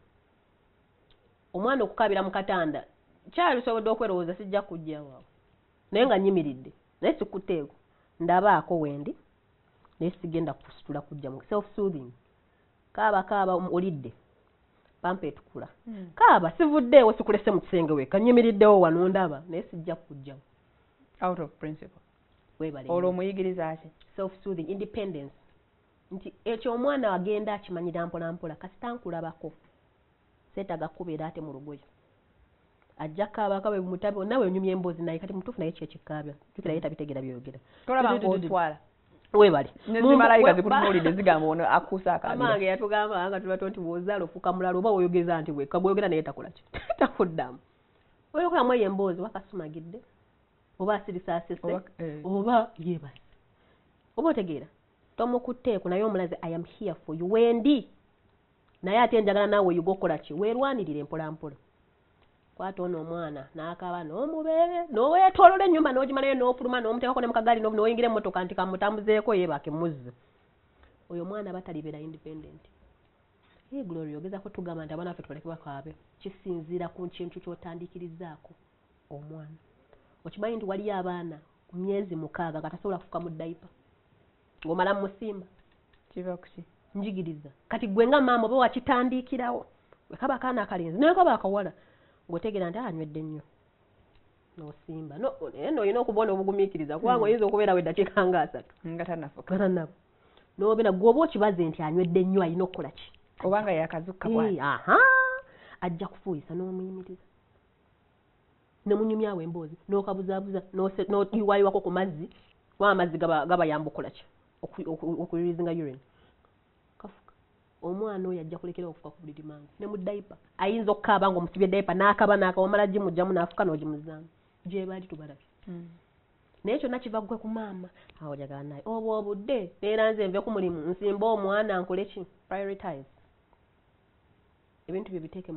omwana okukabira mu katanda kyalisobodde okwerowooza sijja kujja waawe naye nga nyimiridde naye sikuteeko ndabaako wendi naye sigenda kusitula kujja mu self soothing kaaba olidde pampa etukula kaaba sivuddeewo sikulese mu kisenge weka nyimiriddewo wano ndaba naye sijja kujjawo out of principle webale olwo omuyigiriza ati self soothing independence nti ekyo omwana agenda akimanyira mpolampola kasita nkulabako seetaga kubeera ate mu lugoye ajja kaabaka bwe mutabe nawe onyumya emboozi naye kati mutuufu naye kyekikaabya jukira ye tabitegera byogera tolaba ng'otwala webale nezimalayika zikutunuulidde zigamba ono akuusa akaabira amange yatugamba nga tubato nti bw'ozaala ofuuka mulala oba oyogeza nti weka bw'oyogera naye takola ki takuddamu oyokolamu eyo emboozi wakasumagidde oba asirisa asese oba yeebase oba otegeera tomukutteeko naye omulaze I am here for you wendi naye ate njagala naawe yugokola ki weerwanirire mpolampola kwata ono omwana n'akaaba n'omubeere n'oweetoolola ennyumba n'ogimalayo n'ofuluma n'omuteekako ne mu kagaali n'oyingira emmotoka nti kamutambuzeeko yeebake muzze oyo omwana batalibeera independent Glory ogezako tugamba nti abaana baffe tubaleke bakaabe kisinziira ku kintu ky'otandikirizaako omwana okimanyi nti waliyo abaana ku myezi 6 katasobola kufuka mu dayipa ng'omala mu musimba kiva kuki njigiriza kati gwe nga maama oba wakitandikirawo wekaba akaana akalenzi naye kaba akawala ng'otegeera nti anywedde nnyo n'osimba eno olina okubona obugumiikiriza kubanga oyinza okubeera we eddakiika nga 3 nga tanafuka n'obeera gwoba okibaze nti anywedde nnyo alina okukola ki obanga yakazukka bwati ajja kufuuyisa n'omuyimiriza nemunyumyawo emboozi n'okabuzaabuza n'oyiwayiwako ku mazzi kuba amazzi gabayamba okukola ki okuyirizinga urine kafuka omwana oyo ajja kulekera okufuka ku buliri mangu ne mu dayipa ayinza okukaaba nga omusibye dayipa n'akaba omala gimugjamu n'afuka n'ogimuzaamu gye baali tubalabye naye kyonna kiva gwe ku maama awo jagala naye obwo obudde neera nze nve ku mulimu nsimba omwana nkole ki prioritize ebintu bye biteeke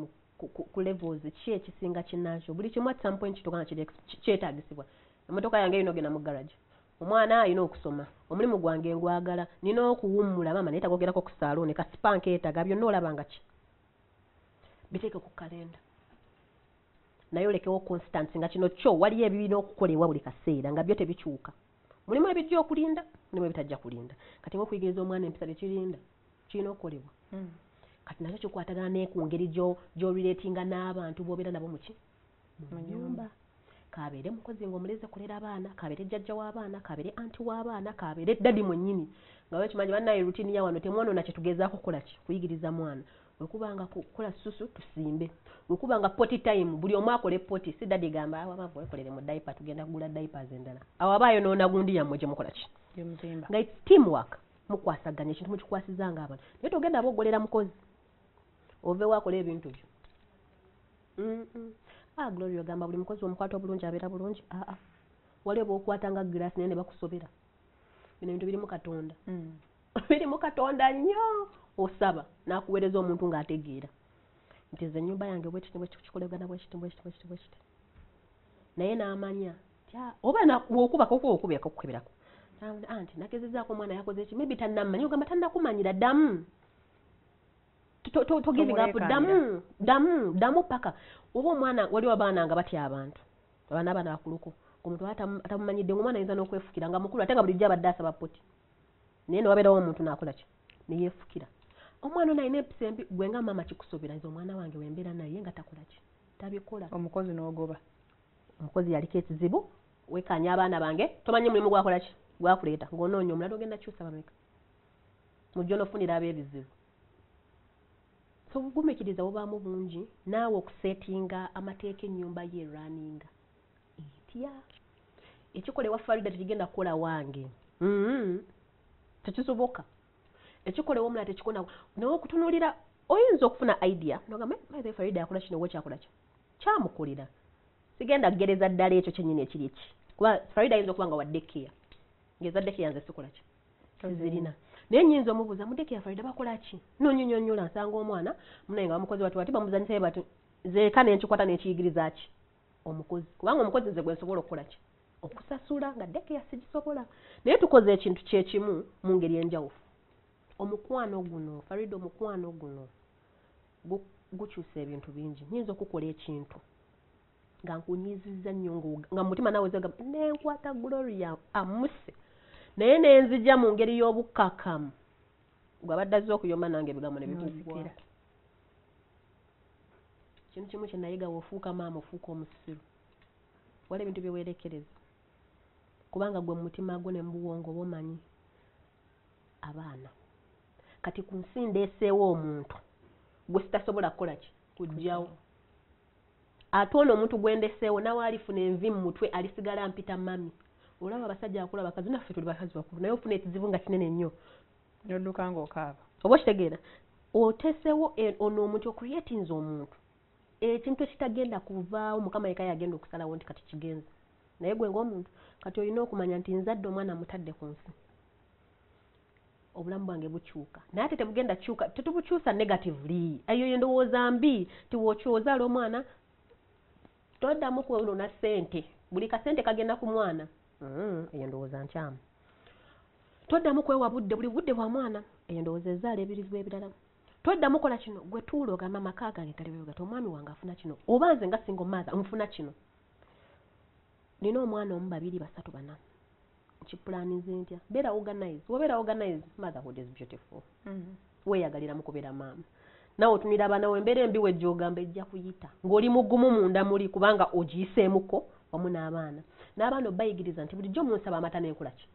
ku levels ki ekisinga kinnaakyo buli kimu at some point kitokana kyetaagisibwa emmotoka yange erina ogenda mu garage omwana alina okusoma omulimu gwange ngwagala nina okuwummula maama naye tagogerako ku salooni kasipanka eetaga byonna olabanga ki biteeke ku kalenda naye olekewo constance nga kino kyo waliyo ebibina okukolebwa buli kaseera nga byo tebikyuka mulimu ebijja okulinda mulimu ebitajja kulinda kati ngaokuyigiriza omwana empisa tekirinda kirina okukolebwa kati nakyo kikwatagana ne ku ngeri gy'orireetinga n'abantu b'obeera nabo muki mu nyumba kabeere mukozi ng'omuleze kulera abaana kabeere jjajja w'abaana kabeere anti w'abaana kabeere ddadi mwennyini nga wekimanyi bannaye rutini ya wano temwonoona kye tugezaako kukola ki kuyigiriza mwana wekubanga kukola susu tusimbe wekubanga poti time buli omu akole poti si ddadi gamba amavu wekolere mu dayipa tugenda kugula dayipers endala awo abaayo noona gundi yammwe gye mukola ki nga it's teamwork mukwasaganya ekintu mukikwasizanga abantu naye togenda boggolera mukozi oveewo akola ebintu byo Glory ogamba buli mukozi omukwata obulungi abeera bulungi waliwo bookwata nga girasi naye ne bakusobera bino bintu birimu katonda birimu katonda nnyo osaba n'akuweereza omuntu ng'ategeera nti nze ennyumba yange bwekikolebwagana bwekiti naye n'amanya oba wokubako okubeerako anti nagezezaako omwana yakoze eki maybe tannamanyi ogamba tannakumanyira ddamu togivingapu ddamu paka oba omwana waliwo abaana nga batya abantu abaana bakuluko omuntu atamumanyidde ngaomwana ayinza n'okwefukira nga mukulu ate nga bulijjo abadde asaba poti naye newabeerawo omuntu n'akola ki neyeefukira omwana ono alina empisa embi gwe nga maama kikusobera nze omwana wange wembeera naye nga takola ki tabikola omukozi n'ogoba omukozi yaliko ekizibu wekanya abaana bange tomanyi mulimu gwakola ki gwakuleeta ng'onoonya omulala ogenda kyusa bameka mujja onofunira ab'ebizibu so obugumiikiriza bubaamu bungi naawe okusetinga amateeka ennyumba ye eraninga etya ekikolewa Farida tekigenda kukola wange tekisoboka ekikolewa omulala tekikona nawe okutunuulira oyinza okufuna idea nogamba maze Farida yakola kino we kyakola kyo kyamukolera sigenda kugereza ddala ekyo kyennyini ekiri eki kuba Farida ayinza okuba nga wadde keya ngezadde keya nze sikola ki zirina naye nnyinza omubuuza mudde keya Farida bakola ki nonyonyonyola nsanga omwana munaye nga bamukozi bati bamuzanyisayo bati zeeka nenkikwata nekiyigiriza ki omukozi kubanga omukozi nze gwe nsobola okukola ki okusasula nga dekeya sigisobola naye tukoze ekintu kyekimu mu ngeri enjawufu omukwano guno Farida omukwano guno gukyusa ebintu bingi nyinza okukola ekintu nga nkunyizizza nnyo nga mutima nawe zaga nenkwata Gloria amuse naye nenzija mu ngeri y'obukkakkamu gwe abaddaze okuyomba nange ebigambo ne bikukira kintu kimu kye nayiga wofuuka maama ofuuka omusiru wala ebintu byewerekereza kubanga gwe mutima gwo ne mubuwongo bomanyi abaana kati ku nsi ndeeseewo omuntu gwe sitasobola kukola ki kujjawo ate ono omuntu gwe ndeeseewo nawe alifuna envi mu mutwe alisigala mpita mami olaba abasajja akula bakazi naffe tuli bakazi bakulu naye ofuna ekizibu nga kinene nnyo yodduka ng'okaaba oba okitegeera oteeseewo ono omuntu okuyetinza omuntu ekintu ekitagenda kuvaawo mukama yeka yagenda okusalawo nti kati kigenza naye gwe ng'omuntu kati olina okumanya nti nzadde omwana mutadde ku nsi obulamu bwange bukyuka naye ate tebugenda kyuka tetubukyusa negatively eyo endowooza mbi tiwokyozaala omwana toddamu kwolona ssente buli kasente kagenda ku mwana eyo ndowooza nkyamu toddamu kwewa budde buli budde bwa mwana eyo ndowooza ezaala ebirivu ebirala toddamu kola kino gwe tuula ogamba amaka gange galibegata omwami wange afuna kino oba nze nga single mother nfuna kino nina omwana omu babiri basatu bana nkipulanize ntya beera organize wobeera organize motherhood is beautiful weeyagalira mu kubeera maama nawe otunira abaana we embeera embi wejja ogamba ejja kuyita ng'oli mugumu munda muli kubanga ogiyiseemuko wamu n'abaana n'abaana obayigiriza nti bulijjo munsaba amata n'enkola ki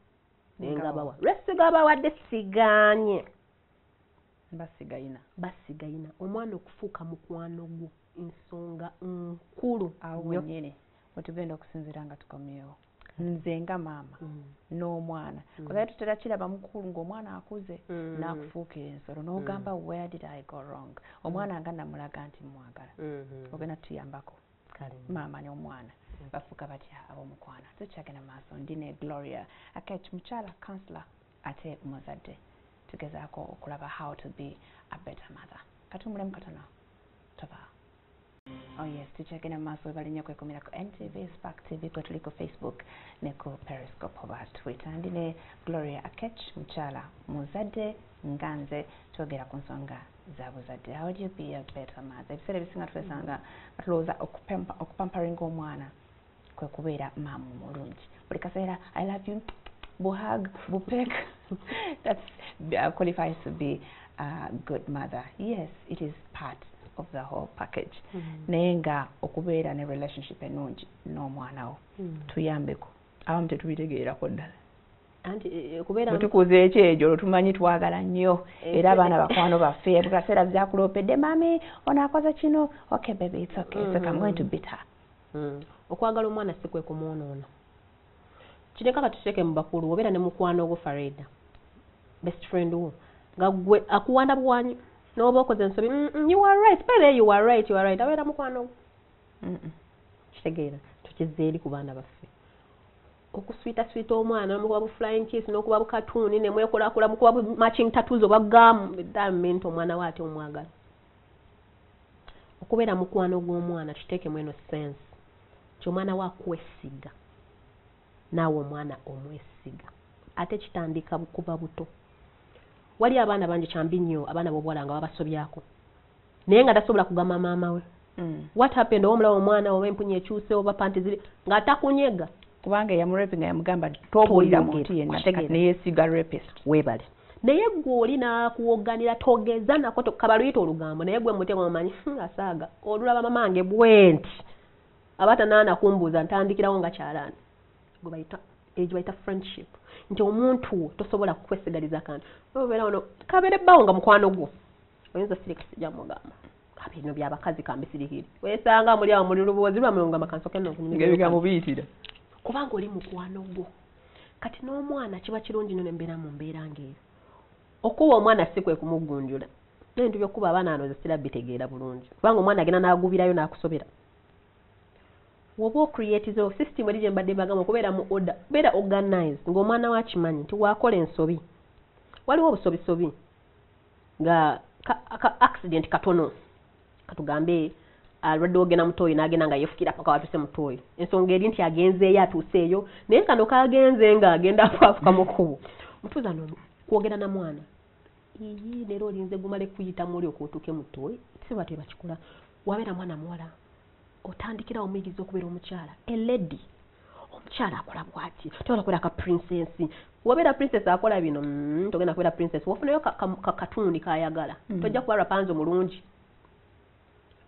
nengabawa lwesigabawadde sigaanye basigayina omwana okufuuka mukwano gwo ensonga nkulu awo wennyini wetugenda okusinziira nga tukomyewo nze nga maama n'omwana kuba tutera kiraba mukulu ng'omwana akuze n'akufuukira ensolo n'ogamba where did I go wrong omwana nga namulaga nti mwagala ogenda tuyambako maama n'omwana bafuuka batya ab'omukwana tukyagenda maaso ndine Gloria Akech mukyala counselor ate muzadde tugezaako okulaba how to be a better mother katumbulemu katono toba oh yes tukyagenda maaso webalinnyo kwekumira ku NTV Spark TV kwe tuli ku Facebook ne ku Periscope oba Twitter ndine Gloria Akech mukyala muzadde nganze twogera ku nsonga za buzadde how do you be a better mother ebiseera ebisinga twesanga tulowooza okupamparinga omwana kwe kubeera maama omulungi buli kaseera I love you buhag bupek that qualifies to be a good mother. Yes, it is part of the whole package naye nga okubeera ne relationship enungi n'omwana wo tuyambeko abamu tetubitegeerako ddala anti kubeera tukuza ekyejo lutumanyi twagala nnyo era abaana bakwano baffe buli kaseera byakulopedde mami onaakoze kino okay baby it's okay I'm going to beat her okwagala omwana si kwe kumwonoona kireka katuteeke mu bakulu obeera ne mukwano gwo Farida best friend wo nga gwe akuwanda bwanyi n'oba okoze ensobi you are right pere you are right abeera mukwano gwo kitegeera tukizza eri ku baana baffe okuswita omwana n'omukuba bu flying kiss n'okuba bu katuuni ne mwekolakula mukuba bu matching tattoos oba gamu that meant omwana waate omwagala okubeera mukwano gw'omwana kiteekemu eno sense ky'omwana waakwesiga naawe omwana omwesiga ate kitandika kuba buto wali abaana bangi kyambi nnyo abaana b'obuwala nga babasobyako naye nga tasobola kugamba maama we what happened omulaba omwana oba empunya ekyuse oba panti ziri ng'atakunyega kubanga eyamuraping yamugamba tobuulira muntu yenna neyeesiga rapist weebale naye gwe oli n'akuwoganira togeza nako kabaluyita olugambo naye gwe mutego omanyi asaaga olulaba mamange bwenti abata naana kumbuuza ntandikirawo nga kyalaani egyo bayita friendship nti omuntu tosobola kukwesigaliza kantu obeera ono kabeere bbawo nga mukwano gwo oyinza sirika sijja mugamba bino byabakazi kambi sirikiri wesanga muli awo muli lubuwozi lwamwe nga makanso kenno ebigambo biyitira kubanga oli mukwano gwo kati n'omwana kiba kirungi nyo nembeera mu mbeera ng'eyo okuba omwana si kwe kumugunjula n'ebintu by'okuba abaana bano zisira bitegeera bulungi kubanga omwana agenda n'agubirayo n'akusobera woba ocreatizo system eri gye mbadde mbagamba okubeera mu order beera organized ng'omwana wa kimanyi nti waakola ensobi waliwo obusobisobi nga accident katono katugambe alwadde ogenda mutooyi n'agenda nga yefukira paka watuse mutooyi ensonga eri nti agenzeeyo atuuseeyo naye kano kagenze nga agenda afukafuka mu kkubo mutuuza kwogera na mwana iyi leero olinze gumale kuyita muli okwotuuke mutooyi siba tebakikola wabeera mwana muwala otandikira omuyigiriza okubeera omukyala eledi omukyala akola bwati toyala kubeera ka princess wabeera princess akola bino togenda kubeera princess wafunayo katundi kayagala tojja kuba rapanzi omulungi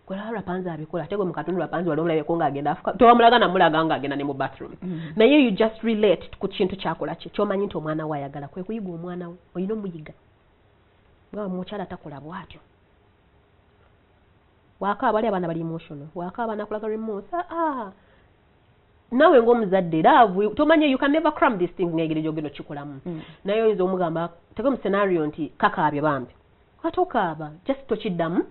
kwera rapanzi abikola ate gwe mu katundu rapanzi wali omulabeko ng'agenda afuka tewamulaga namulaga ng'agenda ne mu bathroom naye you just relate ku kintu kyakola kye kyomanyi nti omwana we ayagala kwe kuyiga omwana we olina omuyiga nga mukyala takola bwatyo waka abali abaana bali emotional waka abaana kulaga remorse nawe ng'omuzadde laavu tomanye you can never cram these things ng'egere gyogenda okikolamu naye oyinza omugamba tege mu scenario nti kakaabye bambi katokaaba just tokiddamu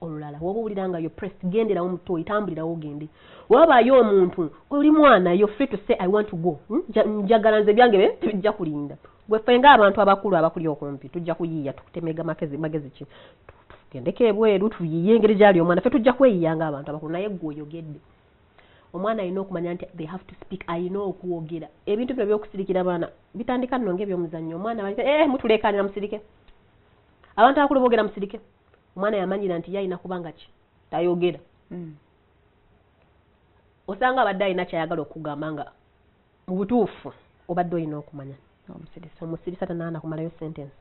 olulala woba owulira nga yo pressed genderawo mutooyi tambulirawo ogende wabaayo omuntu oli mwana yo free to say I want to go njagala nze byange tujja kulinda gweffe ng'abantu abakulu abakuli okumpi tujja kuyiiya tukutemega magezi ki gendeko ebweru tuyiiye engeri gyali omwana ffe tujja kweyiiya ng'abantu abakulu naye gwe oyogedde omwana alina okumanya nti they have to speak alina okuwogera ebintu bino by'okusirikira abaana bitandika nno ng'ebyomuzannyo omwana mutuleekaanira musirike abantu abakulu boogera musirike omwana yamanyira nti yalina kubanga ki tayogera osanga abadde alina kyayagala okugamba nga mu butuufu obadde olina okumanya omusirisa tanaana kumalayo sentence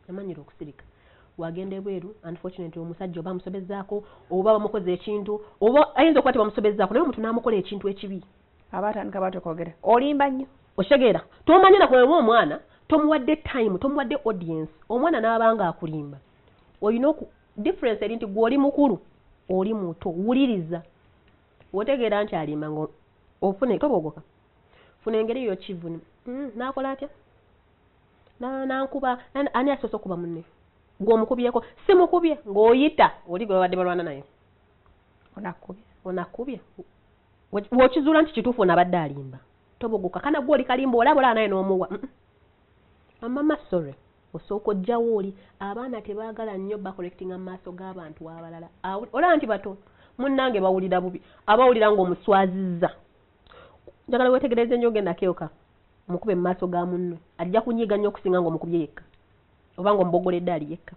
yamanyira okusirika wagenda ebweru unfortunately omusajja oba amusobezzaako oba bamukoze ekintu oba ayinza okuba tebamusobezzaako naye omuntu n'amukola ekintu ekibi abatandika batokogera olimba nnyo otegeera tomanye nakuwewa omwana tomuwadde time tomuwadde audience omwana n'abanga akulimba olina difference eri nti gwe oli mukulu oli muto wuliriza wotegeera nti alimba ngo ofune tobogoka funa engeri yo kivuni n'akola atya nankuba ani asoose okuba munne gw'omukubyeko si mukubye ng'oyita oli gwe babadde balwana naye onakubye wokizuula nti kituufu onabadde alimba tobogoka kana gwe oli kalimba olaba naye n'omuwa amama sorry osooka ojjawo oli abaana tebaagala nnyo bacollectinga mu maaso g'abantu abalala olaba nti bato munnange bawulira bubi abawulira ng'omuswazizza njagala weetegereze nnyo ogenda keoka omukube mu maaso ga munno ajja kunyiiga nnyo okusinga ng'omukubye yekka oba ng'omubogoledde ali yekka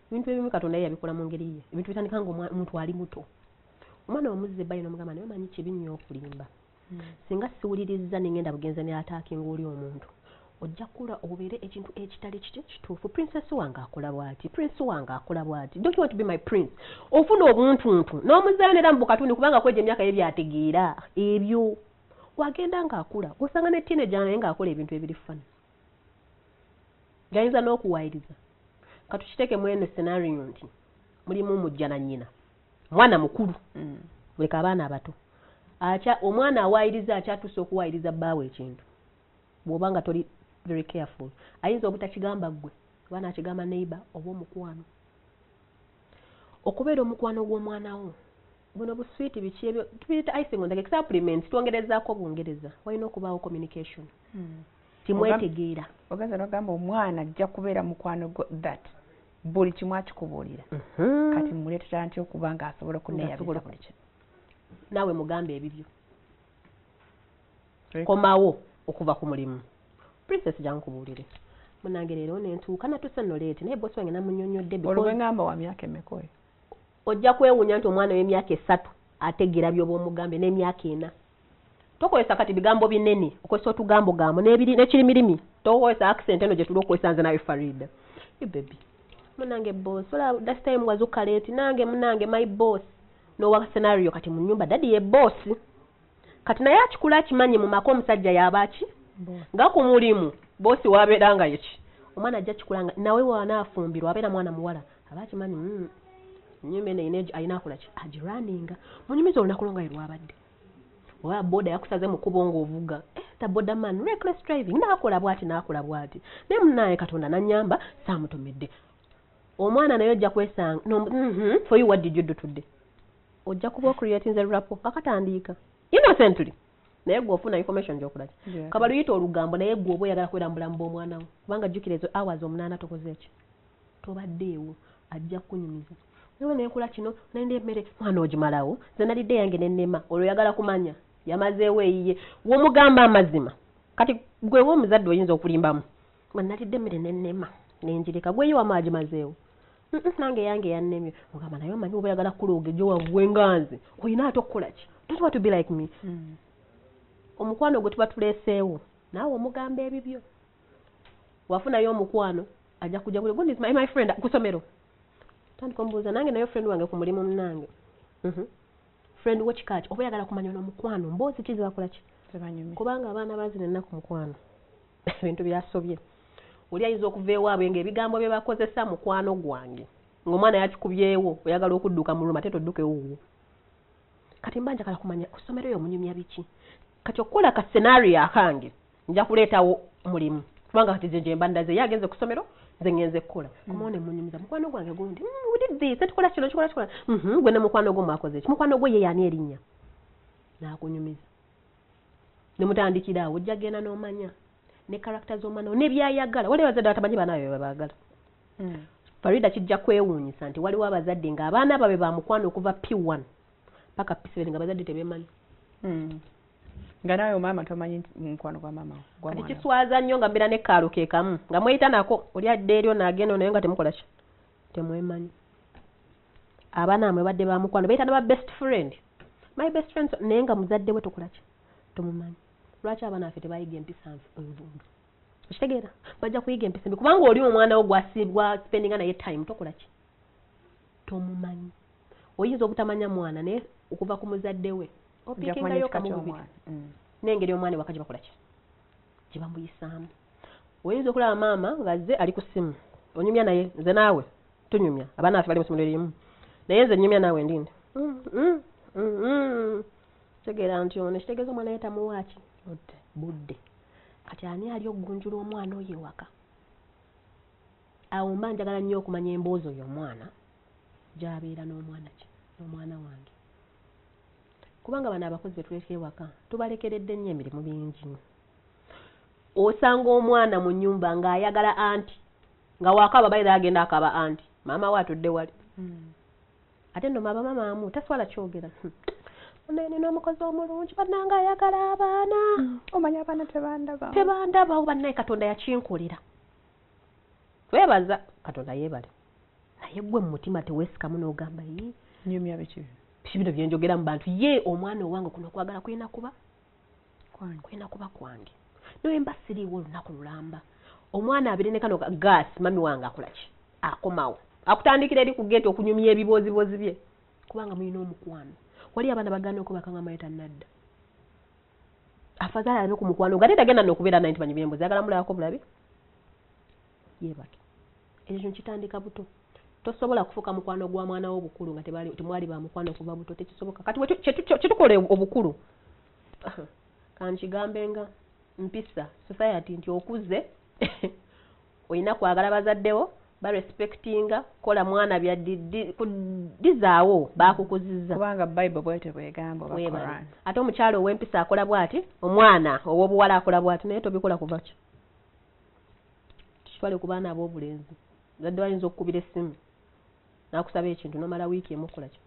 ebintu ebimu katonda ye yabikola mu ngeri ye ebintu bitandika ng'omuntu ali muto omwana omuzze ebbali n'omugamba naye omanyi kibi nnyo okulimba singa siwulirizza nengenda bugenza ne ataakinga oli omuntu ojja kula obeere ekintu ekitali kituufu princess wange akola bwati prince wange akola bwati don't you want to be my prince ofuna obuntuntu n'omuzzayo nera mu bukatuni kubanga kwegya emyaka ye byategeera ebyo wagenda ng'akula osanga ne teenager naye ng'akola ebintu ebiri fana gayinza n'okuwayiriza katukiteeke mu eno scenario nti mulimu mujja na nnyina mwana mukulu leka abaana abato omwana awayiriza akyatuuse okuwayiriza bbaawe ekintu bw'oba nga toli very careful ayinza obutakigamba ggwe oba nakigamba neighbor oba omukwano okubeera omukwano gw'omwanawo buno buswiti biki ebyo tubiyita icing on the cake supplements twongerezaako obwongereza walina okubaawo communication timwetegeera ogenza nogamba omwana ajja kubeera mukwano that buli kimu akikubuulira kati muleetera nti okuba nga asobola okuneeyabiza buli kimu naawe mugambe ebibyo komawo okuva ku mulimu princess jankubuulire munange leero nentuuka natuse noleete naye bosi wange namunyonyodde olwengamba wa myaka emeka oyo ojja kwewuunya nti omwana w'emyaka 3 ategeera by'oba omugambye n'emyaka 4 tokozesa kati bigambo binene okozesa otugambo gambo n'ekirimirimi tokozesa accent eno gye tuli okukozesa nze nawe Farida baby munange boss ola that time wazuka late nange munange my boss nowa scenario kati mu nyumba dadi ye boss kati naye akikula akimanyi mu maka omusajja yabaki nga ku mulimu bosi wabeeranga yeki omwana ajja kikulanga nawe wanaafumbirwa abeera mwana muwala abakimanyi nyumba eno alina akola ki agiraninga munyumiza olunaku lwo nga lwabadde wa boda yakusaze mu kubongo ovuga ta boda man reckless driving nakola bwati ne munaye Katonda nanyamba samutomedde omwana naye ojja kwesanga for you what did you do today ojja kuba creating the rapport kakatandika innocently naye gwe ofuna information gy'okulaki kabaluyita olugambo naye gwe oba oyagala kwera mbulamu bw'omwana wo kubanga jjukira ezo hours 8 tokoze eki tobaddeewo ajja kunyumiza nawe neekola kino nalinde emmere mwana ogimalawo nze nalidde yange nennema olwo oyagala kumanya yamazeewo eyiye w'omugamba amazima kati gwe w'omuzadde oyinza okulimbamu nalidde emmere nennema nenjireka gweyo wamaagimazeewo nange yange yannemye mugamba naye omanyi oba oyagala kulooga ejjo wavuwe nganze olina ate okukola ki don't want to be like me omukwano gwe tuba tuleeseewo naawe omugamba ebibyo wafunayo omukwano ajja kujja buli gundi my friend kusomero tandika omubuuza nange nayo friend wange ku mulimu munange friend wekikaaki oba oyagala kumanya n'omukwano mboozi ki zibakola ki kubanga abaana bazina ennaku mukwano ebintu byasobye oli ayinza okuva ewaabwe ng'ebigambo bye bakozesa mukwano gwange ng'omwana yakikubyewo oyagala okudduka mu luma ate todduke wuuwo kati mba njagala kumanya ku ssomero eyo omunyumya biki kati okukola ka scenario akange nja kuleetawo mulimu kubanga kati gye mba ndaze ye agenze ku ssomero nze ngenze kukola kumwone munyumiza mukwano gwange gundi we did this tukola kino gwe ne mukwano gwo mwakoze eki mukwano gwe ye yaani erinnya n'akunyumiza ne mutandikira awo ojja genda n'omanya ne character z'omwana ne byayagala waliwo abazadde batamanyi baana bwe baagala Farida kijja kwewuunyisa nti waliwo abazadde ng'abaana babe ba mukwano okuva P1 paka P7 nga abazadde tebemanyi nga nawe maama tomanyi mukwano gwa maama gwa mwana kiswaza nnyo nga mbira ne kaalo ke kamu nga mweyita nako oli adde eryo n'agenda naye nga temukola ki temwemanyi abaana amwe badde ba mukwano bayita na ba best friend my best friend naye nga muzadde we tokola ki tomumanyi lwaki abaana affe tebayiga empisa envundu okitegeera bajja kuyiga empisa embi kubanga oli omwana wo gwa spendinga naye time tokola ki tomumanyi oyinza obutamanya mwana naye okuva ku muzadde we opikingayo kamubiri n'engeri omwana waka gye bakola ki gye bamuyisaamu oyinza okulaba maama nga zze ali ku ssimu onyumya naye nze naawe tunyumya abaana affe bali mu ssomero erimu naye nze nyumya naawe ndinde kitegeera nti ono kitegeeza omwana ye tamuwaaki budde kati ani ali okugunjula omwana oyo ewaka awo mba njagala nnyo okumanya emboozi oyo omwana gy'abeera n'omwana ki n'omwana wange kubanga bano abakozi betuleka ewaka tubalekeredde nnyo emirimu bingi osanga omwana mu nnyumba ng'ayagala anti nga waakaba bayira agenda akaba anti maama we atudde wali ate nno mabamamaamu taswala kyogera nina omukozi omulungi bannanga ayagala abaana omanya abaana tebandabawo bannaye Katonda yakinkolera twebaza Katonda yeebale naye gwe mu mutima teweesikamu n'ogamba nyumya biki bino byenjogera mu bantu ye omwana owange kuno okwagala kulina kuba kwange naye mba siriiwo olunaku lulamba omwana abiri ne kano gaasi mami wange akola ki akomawo akutandikira eri ku geti okunyumya ebiboozibozi bye kubanga mulina omukwano wali abaana bagana okubakanga mayita nadda afazaala ne ku mukwano nga tagenda n'okubeera naye nti banyi byembuzi agala mulabako bulabi yeebake ekyo kitandika buto tosobola kufuuka mukwano gwa mwana wo obukulu nga temwali ba mukwano okuva buto tekisoboka kati kyetukola obukulu kankigambe nga mpisa society nti okuze olina kwagala bazaddewo barespectinga kola mwana byadizaawo bakukuzizza kubanga Bible bwete bwegamba oba Quran ate omukyalo ow'empisa akola bwati omwana ow'obuwala akola bwati naye tobikola kuva ki kitwale ku baana ab'obulenzi zadde bayinza okukubira essimu nakusaba ekintu nomala wiiki emukola ki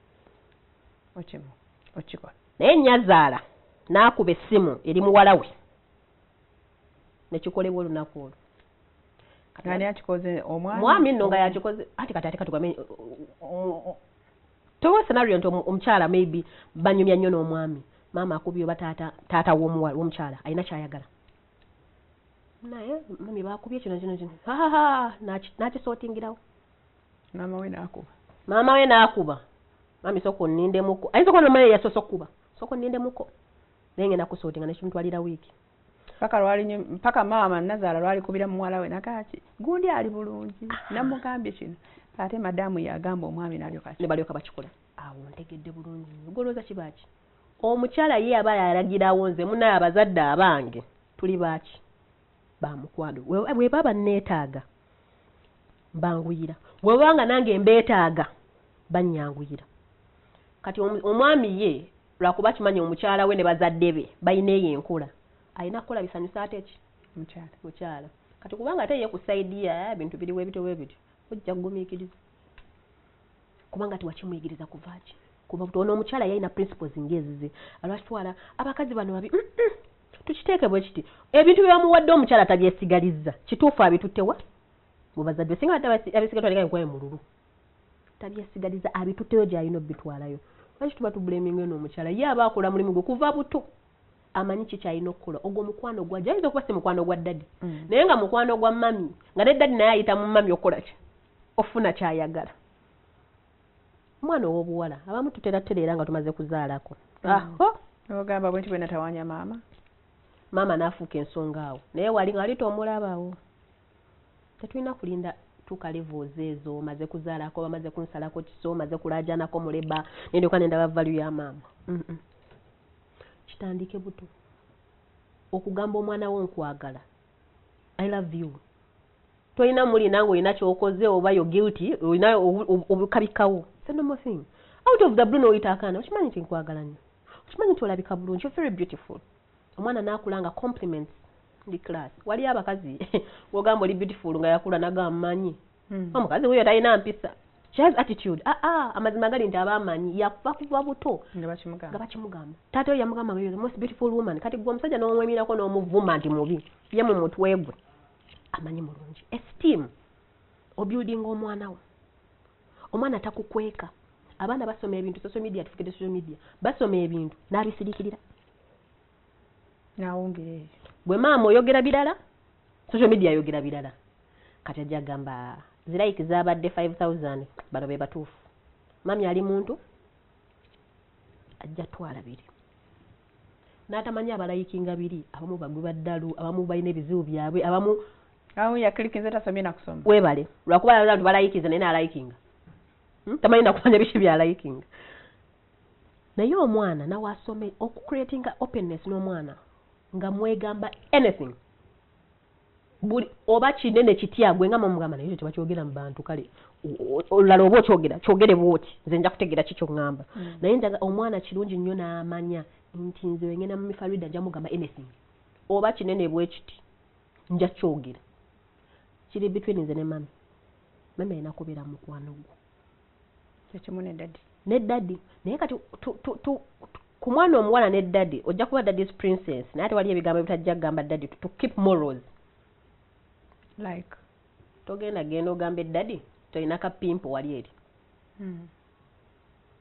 okikola naye nnyazaala n'akuba essimu eri muwala we nekikolebwa olunaku olwo ani akikoze omwami nno nga yakikoze ati kati katugame towa scenario nti omukyala maybe banyumya nnyo n'omwami maama akubye oba taata w'omukyala alina kyayagala naye mami bakubye kino nakisootingirawo maama we n'akuba mami sooka onnindemuko ayinza okuba nomala yasoose okukuba sooka onnindemuko naye ngenda kusootinga nekimutwalira wiiki mpaka maama Nazaala lwali kubira muwala we nakaki gundi ali bulungi namugambye kino ate madamu yagamba omwami nalyoka ne balyoka bakikola awo ntegedde bulungi golooza kibaki omukyala ye aba yalagirawo nze munaye abazadde abange tuli baaki bamukwano bwe baba neetaaga banguyira bwe banga nange mbeetaaga banyanguyira kati omwami ye lwakuba kimanya omukyala we ne bazadde be balina eyo enkola alina kukola bisanyusa ate ki mukyala kati kubanga ate ye ku saidi ya ebintu biriwo ebitowo ebityo ojja kugumiikiriza kubanga tiwakimuyigiriza kuvaaki kuba buto ono omukyala yalina principles ng'ezize alwakitwala abakazi bano babi tukiteeke bwe kiti ebintu bye bamuwadde omukyala tabyesigalizza kituufu abituttewa mubazadde singa abisigatwalekayo kwaye mululu tabyesigalizza abitutteyo gy'alina obbitwalayo lwaki tuba tubulaminga eno omukyala ye aba akola mulimu gwe kuva buto amanyi ki kyalina okukola ogwo mukwano gwa jayinza okuba si mukwano gwa ddadi naye nga mukwano gwa mami nga ne ddadi naye ayita mu mami okukola ki ofuna kyayagala omwana ow'obuwala abamu tutera tutereera nga tumaze kuzaalako ogamba bwe nti bwe natawanya maama maama n'afuuka ensonga awo naye wali ngaali tomulabawo tetulina kulinda tuuka levels ezo omaze kuzaalako bamaze kunsalako kiso omaze kulaajanako muleba nendyokka nendaba value ya maama kitandike buto okugamba omwana wo nkwagala I love you tolina muli nange olina kyokoze oba yo guilty olina obukabikawo it's a normal thing out of the blue noyita akaana okimanyi nti nkwagala nnyo okimanyi nti olabika bulungi you're very beautiful omwana naakulanga compliments ndi class wali abakazi wogamba oli beautiful nga yakula nagamanyi omukazi weyo talina mpisa she has attitude amazima gali nti abamanyi yakuva kuva buto nga bakimugamba taata we yamugamba you're the most beautiful woman kati gwe omusajja n'omwemirako n'omuvuma nti mubi ye mu mutwe gwe amanyi mulungi esteem obuilding omwana wo omwana takukweka abaana basoma ebintu social media tufukide social media basoma ebintu n'abisirikirira nawungire bwe maama oyogera birala social media ayogera birala kati ajja gamba zirayiki zabadde 5000 bano be batuufu mami ali muntu ajja twala biri n'atamanyi abalayikinga biri abamu bagwe baddalu abamu balina ebizibu byabwe abamu yaklikinze tasomye nakusoma webale lwakuba abantu balayikiza naye nalayikinga tamanyi nakumanya biki byalayikinga naye omwana nawe asome okucreatinga openness n'omwana nga mwegamba anything buli oba kinene kitya gwe nga mumugamba naye tebakyogera mu bantu kale olala oba kyogere bwoti nze nja kutegera kikyo ngamba naye njaga omwana kirungi nnyo n'amanya nti nze wengenda mu mifarida nja mugamba anything oba kinene bwe kiti nja kyogera kiri between nze ne mami alina kubeera mu mukwano gwo ekimu ne daddy naye kati ku mwana omuwala ne daddy ojja kuba daddy's princess naye ate wali ebigambo bitajja kugamba daddy to keep morals like genda ogamba daddy tolina kapimpo wali eri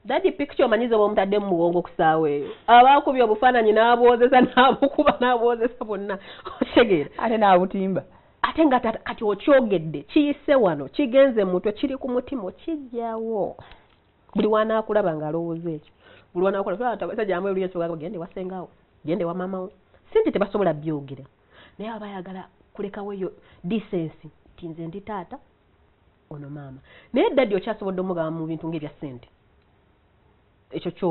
daddy picture omanyiza oba omutadde mu mugongo ku ssaawa eyo abaakubye obufaananyi n'abwozesa n'abukuba n'abwozesa bonna otegeera ate n'abutimba ate nga kati okyogedde kiyise wano kigenze mutwe kiri ku mutima okijjawo buli wanaakulaba ng'alowooza ekyo buli wanaakulaba basajja amwe oluyesogamba gende wasengawo gende wa maamawo sinti tebasobola byogera naye aba ayagala kulekawo eyo decency ti nze ndi taata ono maama naye daddy okyasobodde omugamba mu bintu ng'ebya ssente ekyo kyo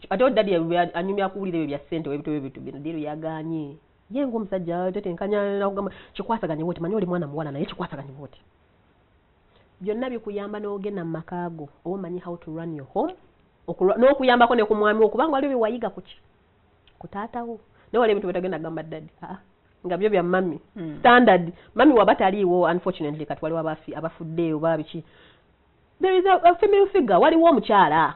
ate daddy anyumya kuwulira ebyo bya ssente ebintu bino diro yaganye ye ng'omusajja tetenkanya nakugamba kikwasaganye bwoti manyi oli mwana muwala naye kikwasaganye bwoti byonna bikuyamba n'ogenda mu makaago oba omanyi how to run your home n'okuyambako ne ku mwami okubanga waliwo byewayiga kuki ku taatawo naye wali ebintu betagenda gamba daddy nga byo bya mami standard mami waba taliiwo unfortunately kati waliwo abafudde oba biki there is a female figure waliwo omukyala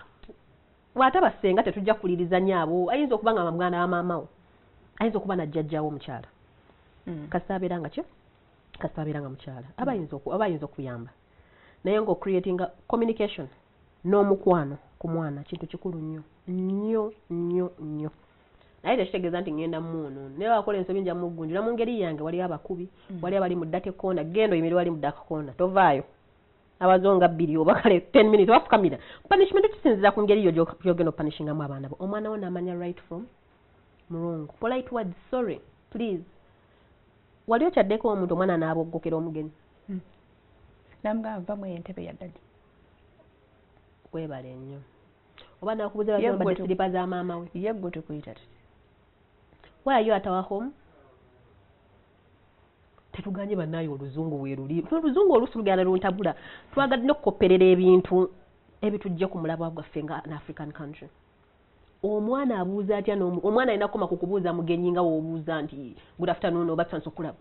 bw'ataba ssenga tetujja kuliriza nyaabo ayinza okuba nga mwana wa maamawo ayinza okuba najjajjaawo omukyala kasaabeera nga kyo kasaabeera nga mukyala aba ayinza okuyamba naye ng'ocreatinga communication n'omukwano ku mwana kintu kikulu nnyo naye tekitegeeza nti ngenda muno naye wakola ensobi nja muggunjula mu ngeri yange wali abakubi wali abali mu ddate koona genda oyimire wali mu ddate koona tovaayo abazonga 2 oba kale 10 minutes wafukamira punishment kisinzira ku ngeri yo gyogenda opanishingamu abaana bo omwana wo n'amanya right from wrong polite words sorry please wali okyaddeko omuntu omwana n'aboggokera omugenyi namugamba vamu entebe ya daddy webale nnyo oba nakubuza lwaki silipa za maama we ye gwe tukuyita tuti why are you at our home tetuganye bannayo oluzungu weeruli oluzungu olusulugana luntabula twagadde n'okukopperera ebintu ebitujja ku mulaba gwaffe nga an African country omwana abuuza atya omwana alina kukoma kukubuuza mugenyi nga woobuuza nti good afternoon oba tusanze okulaba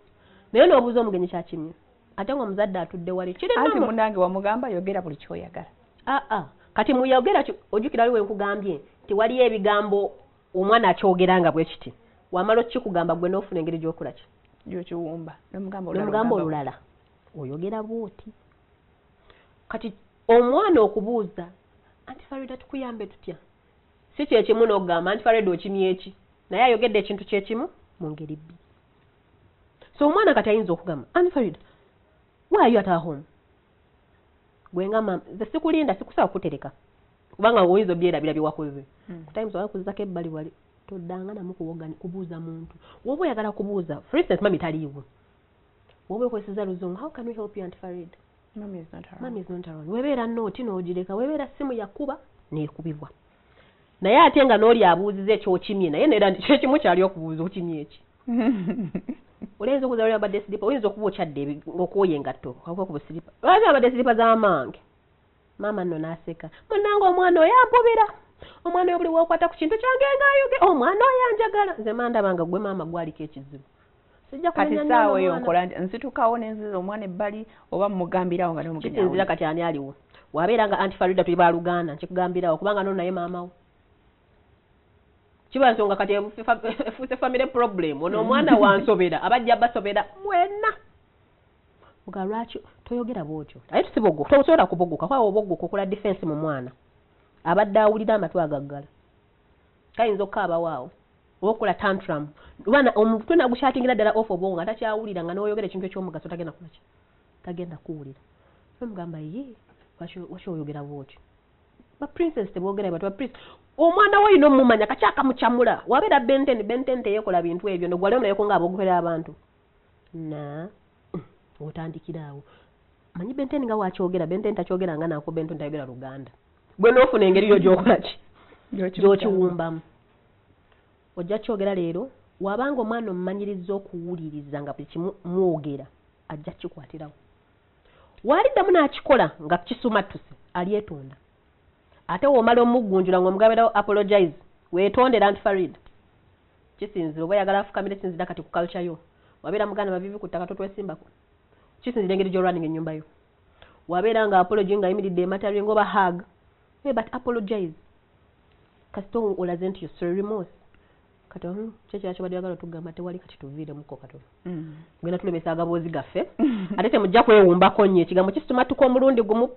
naye n'obuuza omugenyi kyakimye ate nga omuzadde atudde wali anti munange wamugamba yogera buli kyoyagala kati muyogera ojjukira waliwo nkugambye nti waliyo ebigambo omwana akyogera nga bwe kiti wamala okikugamba gwe n'ofuna engeri gy'okola ki gyokiwumba n'omugamba olulala oyogera bw'oti kati omwana okubuuza anti Farida tukuyambe tutya si kyekimu n'okugamba anti Farida okimye eki naye ayogedde ekintu kyekimu mu ngeri bbiri so omwana kati ayinza okugamba anti Farida why are you at our home gwe ngamba nze sikulinda sikusaba kutereka kubanga oyinza obyerabira byewakoze kutimes wakuzako ebbali wali toddanga namu kubuuza muntu woba oyagala kubuuza for instance mami taliiwo woba okozesa luzungu how can we help you Aunt Farida Mommy is not around. Webeera nooti n'ogireka webeera simu yakuba neekubibwa naye ate nga n'oli abuuziza ekyokimye naye neera nti kyekimu kyali okubuuza okimye eki olenza okuza oli abadde silipa oyinza okuba okyadde ng'okwoya engatto akuba ku busilipa lwaki abadde silipa z'amange maama nno n'aseka munnange omwana oyo ampobera omwana oyo buli wookwata ku kintu kyange ng'ayoge omwana oyo anjagala nze mandabanga gwe maama gwaliko ekizibu kati saawa eyo nkola nsitukawo nenziza omwana ebbali oba mugambirawo nga n'omugenya kisinzira kati ani aliwo wabeera nga Aunt Farida tuli baluganda nkikugambirawo kubanga no naye maama wo kiba nsonga kati efuuse family problem ono omwana wansobera abajja basobera mwena muga lwaki toyogera bwotyo aye tusibogo tosobola kubogoka kwa obogoka okola defense mu mwana abadde awulira amatu agaggala kayinza okukaaba waawo okola tantrum bwana omuntu nagushatingira ddala off obwongo nga takyawulira nga n'oyogera ekintu ekyomugaso tagenda kulaki tagenda kuwulira nomugamba ye lwaki oyogera bwotyo ba princess teboogera batu ba princess omwana we ino mumanya kakyaka muchamula wabeera benten teyekola bintu ebyo nogwale omulayeko nga aboogera abantu na otandikiraawo manyi benten nga wakyogera benten takyogera nga nako benten tayogera luganda gwe n'ofuna engeri yo gy'okola ki gy'okiwumbamu ojja kyogera leero wabanga omwana omumanyiriza okuwuliriza nga buli kimu mwogera ajja kikwatirawo waaliddamu n'akikola nga kisumatuse alyetonda ate woomala omuggunjula ng'omugabirawo apologize weetondera Aunt Farida kisinzira oba oyagala afukamire kisinzira kati ku culture yo wabeera muganda bavivi ku ttaka totwesimbako kisinzira engeri gy'olwaninga ennyumba yo wabeera nga apology nga ayimiridde ematali ng'oba hug but apologize kasito olaze nti you're sorry remorse kati kyekira kibadde yagala tugamba tewali kati tuviiremuko katono genda tulemesa agaboozi gaffe ate temujja kwewumbako nnyo ekigambo kisumatuka omulundi gumu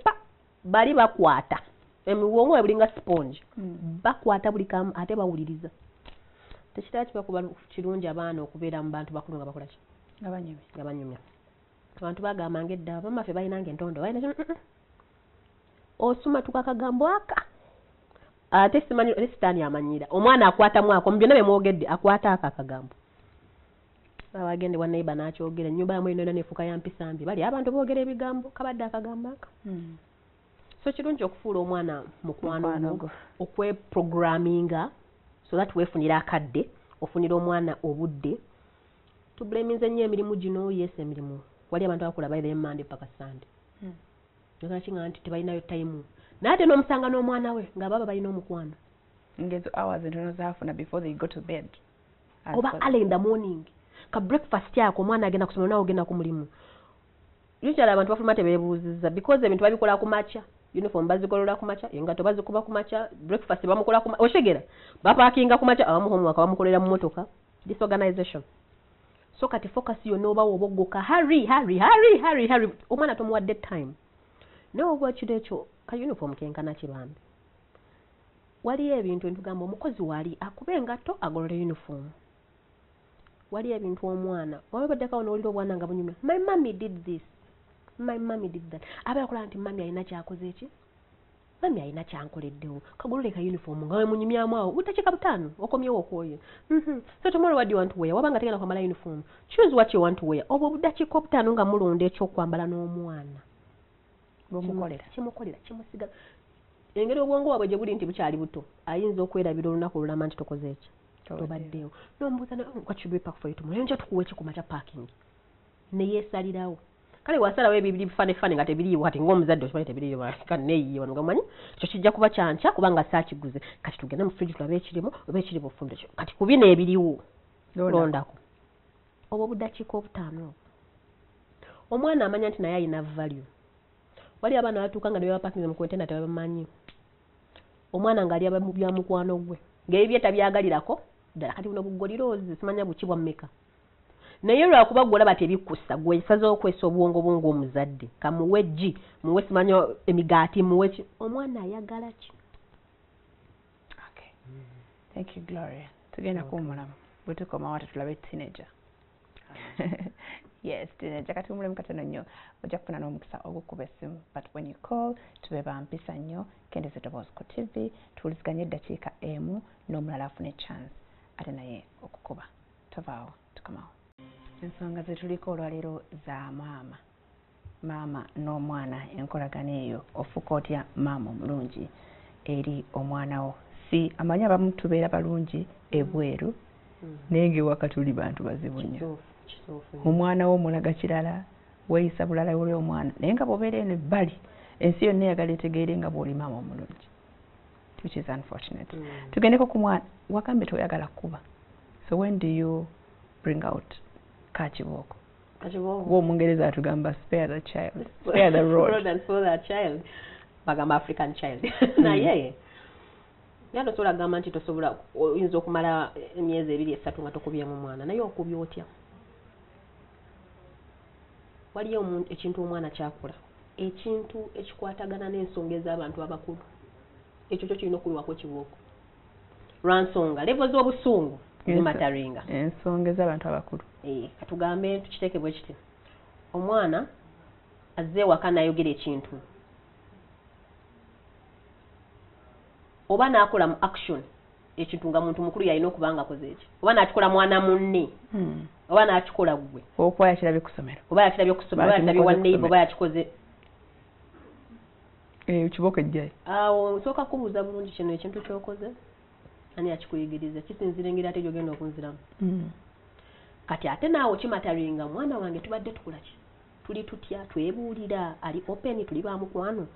bali bakwata emiwongo webulinga sponge bakwata buli kamu ate bawuliriza tekitala kiba kuba kirungi abaana okubeera mu bantu bakulu nga bakola ki nga banyumya abantu bagambanga edda bamaffe balinanga entondo balina osumatuka akagambo aka ate simanyi sitaani amanyira omwana akwatamu ako mu byonna bemwogedde akwata aka akagambo abagende wa neighbor n'akyogera ennyumba yamwe ino neefuuka ya mpisa mbi bali abantu boogera ebigambo kabadde akagambo aka so kirungi okufuula omwana mukwano okweprogramminga so that weefunira akadde ofunira omwana obudde tubulaminze nnyo emirimu gino yes emirimu wali abantu abakola baire Monday paka Sunday njagala kinga nti tebalinayo time naate n'omusanga n'omwana we nga baba balina omukwano ngezo hours entono zaafuna before they go to bed oba early in the morning ka breakfast yako omwana agenda kusoma nawe ogenda ku mulimu usually abantu bafuluma tebeebuuziza because ebintu babikola ku makya uniform bazikolola ku makya engato bazikuba ku makya breakfast bamukola ku oshegera bapakinga ku makya abamu homework bamukolera mu motoka disorganization so kati focus yo n'oba wobogoka hurry omwana tomuwadde time n'oba kiro ekyo ka uniform kenkana kibambi waliyo ebintu entugamba omukozi wali akuba engato agolole uniform waliyo ebintu omwana wabebaddekawo n'olira obwana nga bunyumya my mommy did this my mommy did that abakola nti mami alina kyakoze eki mami alina kyankoleddewo kagolole ka uniform nga we munyumyamu awo butakika butaano okomyewo okwoye so tomorrow what do you want to wear wabanga tegenda kwambala uniform choose what you want to wear obwo budakika butaano nga mulonda ekyokwambala n'omwana kimukolera kimusigala engeri obwongo bwabwe gye buli nti bukyali buto ayinza okwerabira olunaku olulama nti tokoze eki tobaddeewo n'omubuuza what should we pack for you tomorrow nja tukuwa eki ku makya parking ne yeesalirawo kale wasalawo ebibiri bifanefane nga tebiriiwo kati ng'omuzadde okimanyi tebiriiwo kanneeyiye wano ngamanyi ekyo kijja kuba kyanca kubanga saakiguze kati tugende mu fridge tulabe ekirimu oba ekiri bufumbe kati ku bino ebiriwo londako obwo budakiika obutaano omwana amanya nti naye ayina value wali abaana batuuka nga nebebapakinze mu kontena tebabamanyi omwana ng'ali aba mu bya mukwano gwe ng'ebibye tabyagalirako ddala kati buno bugoliroozi simanya buki bwa mmeka naye lwakuba gwe olaba tebikkusa gwe esazeewo okwesa obwongo bwo ng'omuzadde kamuwe eggi muwe simanya emigaati muwe ki omwana ayagala ki thank you Gloria tugenda kuwumulamu bwe tukomawo tulabe teenager yes teenager kati wumulemu katono nnyo ojja kufuna n'omukisa ogw'okkuba essimu but when you call tube ba mpisa nnyo kendeza eddoboozi ku tv tuwuliziganye eddakiika emu n'omulala afune chance ate naye okukuba tovaawo tukomawo ensonga zetuliko olwaleero za maama n'omwana enkolagana eyo ofuuka otya maama omulungi eri omwana wo si amanyi abamu tubeera balungi ebweru naye ng'ewaka tuli bantu bazibu nnyo omwana wo omulaga kirala weeyisa bulala oli omwana naye nga bw'obeera eno ebbali ensi yonna eyagala etegeere nga bw'oli maama omulungi which is unfortunate tugendeko ku mwana wagambe toyagala kuba so when do you bring out kakibooko kuba omungereza atugamba spare the child spare the road and for that child bagamba African child naye yano sola gamba nti tosobola oyinza okumala emyezi 2-3 nga tokubya mu mwana naye okubya otya waliyo ekintu omwana kyakula ekintu ekikwatagana n'ensonga ez'abantu abakulu ekyo kyo kirina okubiwako ekibooko lwansonga levo z'obusungu zimataringa ensonga ez'abantu abakulu katugambe tukiteeke bwe kiti omwana azze ewaka n'ayogera ekintu oba n'akola mu action ekintu nga muntu mukulu yalina okuba nga akoze eki oba n'akikola mwana munne oba n'akikola gwe okuba yakirabye ku ssomero oba yakirabye ku ssomero oba yakirabye wanneiba oba yakikoze kibooko ejjayo awo nsooka kubuuza bulungi kino ekintu ky'okoze ani akikuyigiriza kisinzira engeri ate gy'ogenda okunziramu kati ate naawe kimataringa mwana wange tubadde tukola ki tuli tutya twebuulira ali open tuli ba mukwano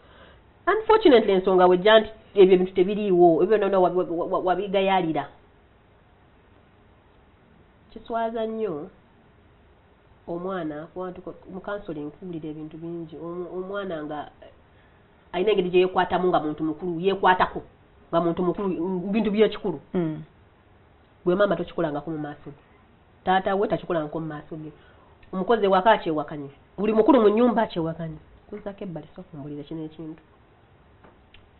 unfortunately ensonga wejja nti ebyo ebintu tebiriiwo ebyo byonna wabigayaalira kiswaza nnyo omwana mu counseling nkuwulira ebintu bingi omwana nga alina engeri gye yeekwatamu nga muntu mukulu yeekwatako nga muntu mukulu bintu by'ekikulu gwe maama tokikolangako mu maaso ge taata we takikolangako mu maaso ge omukozi ewaka akyewakanye buli mukulu mu nnyumba akyewakanye kuzako ebbali sokumbulira kino ekintu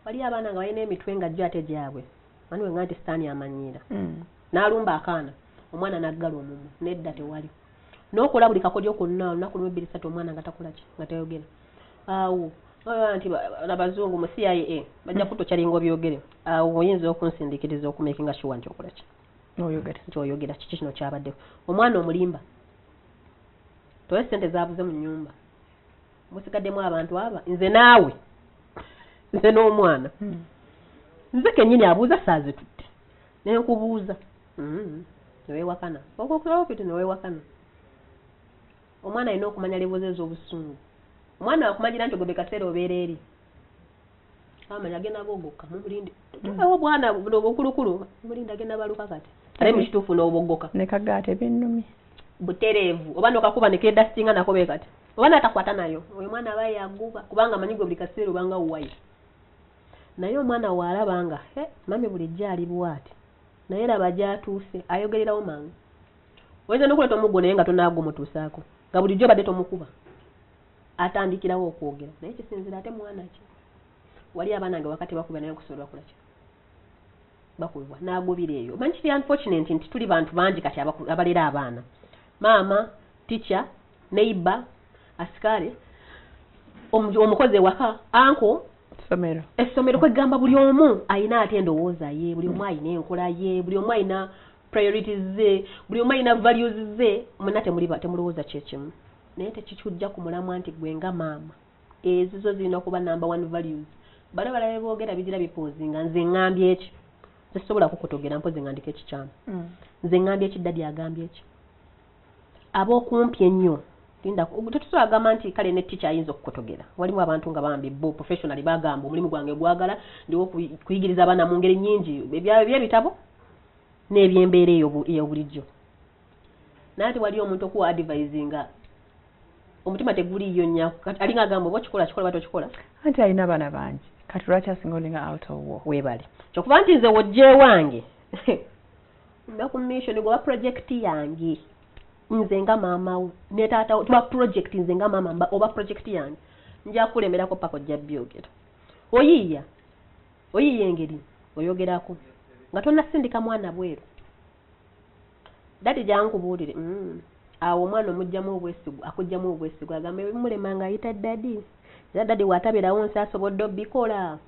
wali abaana nga balina emitwe nga jjo ate gyabwe mani wenga nti sitaani amanyiira n'alumba akaana omwana n'aggala omumu nedda tewali n'okola buli kakodyo konna olunaku lumu 2-3 omwana nga takola ki nga tayogera awo nti abazungu mu CIA bajja kutokyalinga obyogere awo oyinza okunsindiikiriza okumekinga sure nti okola ki nti oyogera kiki kino kyabaddeko omwana omulimba towe sente zaabuze mu nnyumba musigaddemu abantu aba nze naawe nze n'omwana nze kennyini abuuza saa zitutte nenkubuuza neweewakana okokulaopiti neweewakana omwana alina okumanya levoze ez'obusungu omwana wakumanyira nti ogobe kaseera obeera eri amanya agenda gogoka mumulindi awo bwana obukulukulu mumulindi agenda baluka kati ale mu kituufu n'obogoka ne kagaate bennumi butereevu oba nokakuba nekedasitinga nako be kati oba natakwata nayo oyo mwana aba yaguba kubanga amanyi gwe buli kaseera obanga wuwayo naye omwana waalabanga mami bulijjo ali bwati naye laba gyatuuse ayogererawo mangu oyinza n'okuleeta omuggo naye nga tonaagumutuusaako nga bulijjo badde tomukuba atandikirawo okwogera naye kisinzira ate mwana ki wali abaana nga wakati bakuba naye okusobolwa kola ki bakubibwa n'agobira eyo omanyi kiri unfortunate nti tuli bantu bangi kati abalera abaana maama teacher neighbor asikale omukozi ewaka anko essomero kwegamba buli omu ayina ate endowooza ye buli omu ayina enkola ye buli omu ayina priorities ze buli omu ayina values ze muna temulowooza kyekimu naye tekikujja ku mulamwa nti gwe nga maama ezizo zirina okuba number 1 values bale balabe boogera bigira bipoozinga nze ngambye eki tesobola kukutogera mpozi ngandika ekikyamu nze ngambye eki daddy agambye eki ab'okumpi ennyo tetusobola kugamba nti kale ne teacher ayinza okukutogera walimu abantu nga bambi bo professionally bagamba omulimu gwange gwagala ndiwo kuyigiriza abaana mu ngeri nnyingi by'ebitabo n'ebyembeera eyo bulijjo naye wali omuntu okuwa advisinga omutima teguliyo nnyo alinga agamba oba okikola kikola ba tokikola anti alina abaana bangi kati lwaki asingolinga out of war weebale kyokuba nti nze wojje wange mba ku mission gwa project yange nze nga maama ne taata tuba project nze nga maama oba project yange nja kulemerako pako jja byogera oyiya engeri oyogerako nga tonnasindika mwana bweru dadi jankubuulire awo omwana omugjamu obwesigu akugjamu obwesigu agamba ebimulema nga ayita dadi era dadi waatabirawo nsi asobodde obbikola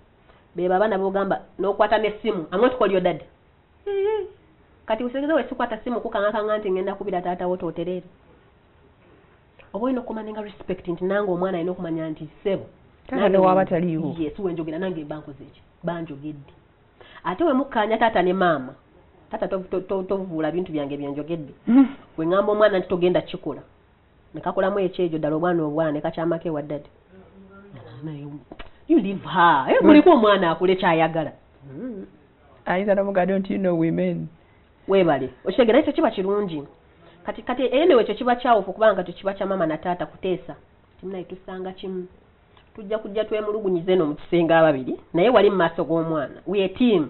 beba abaana bogamba n'okwata n'essimu amoti kolyo dadi kati usigeze wesikwata simu kukangakanga nti ngenda kubira taata wo tooterere oba olina okumanya nga respect nti nange omwana alina okumanya nti sebo taata ne waaba taliiwo yes wenjogera nange bankoze eki banjogedde ate we mukkanya taata ne maama taata tovuula bintu byange byenjogedde we ngamba omwana nti togenda kikola nekakolamu ekyejo ddala obwana nekakyamako ewa ddadi you leave her muliko omwana akule kyayagala ayinza nomugado nti you know women weebale okitegeera ekyo kiba kirungi kati enewe ekyo kiba kyawufu kubanga tekiba kya mama na taata kuteesa timunaye tusanga kimu tujja kujja twemulugunyize eno mu kisenga ababiri naye wali mu maaso g'omwana we team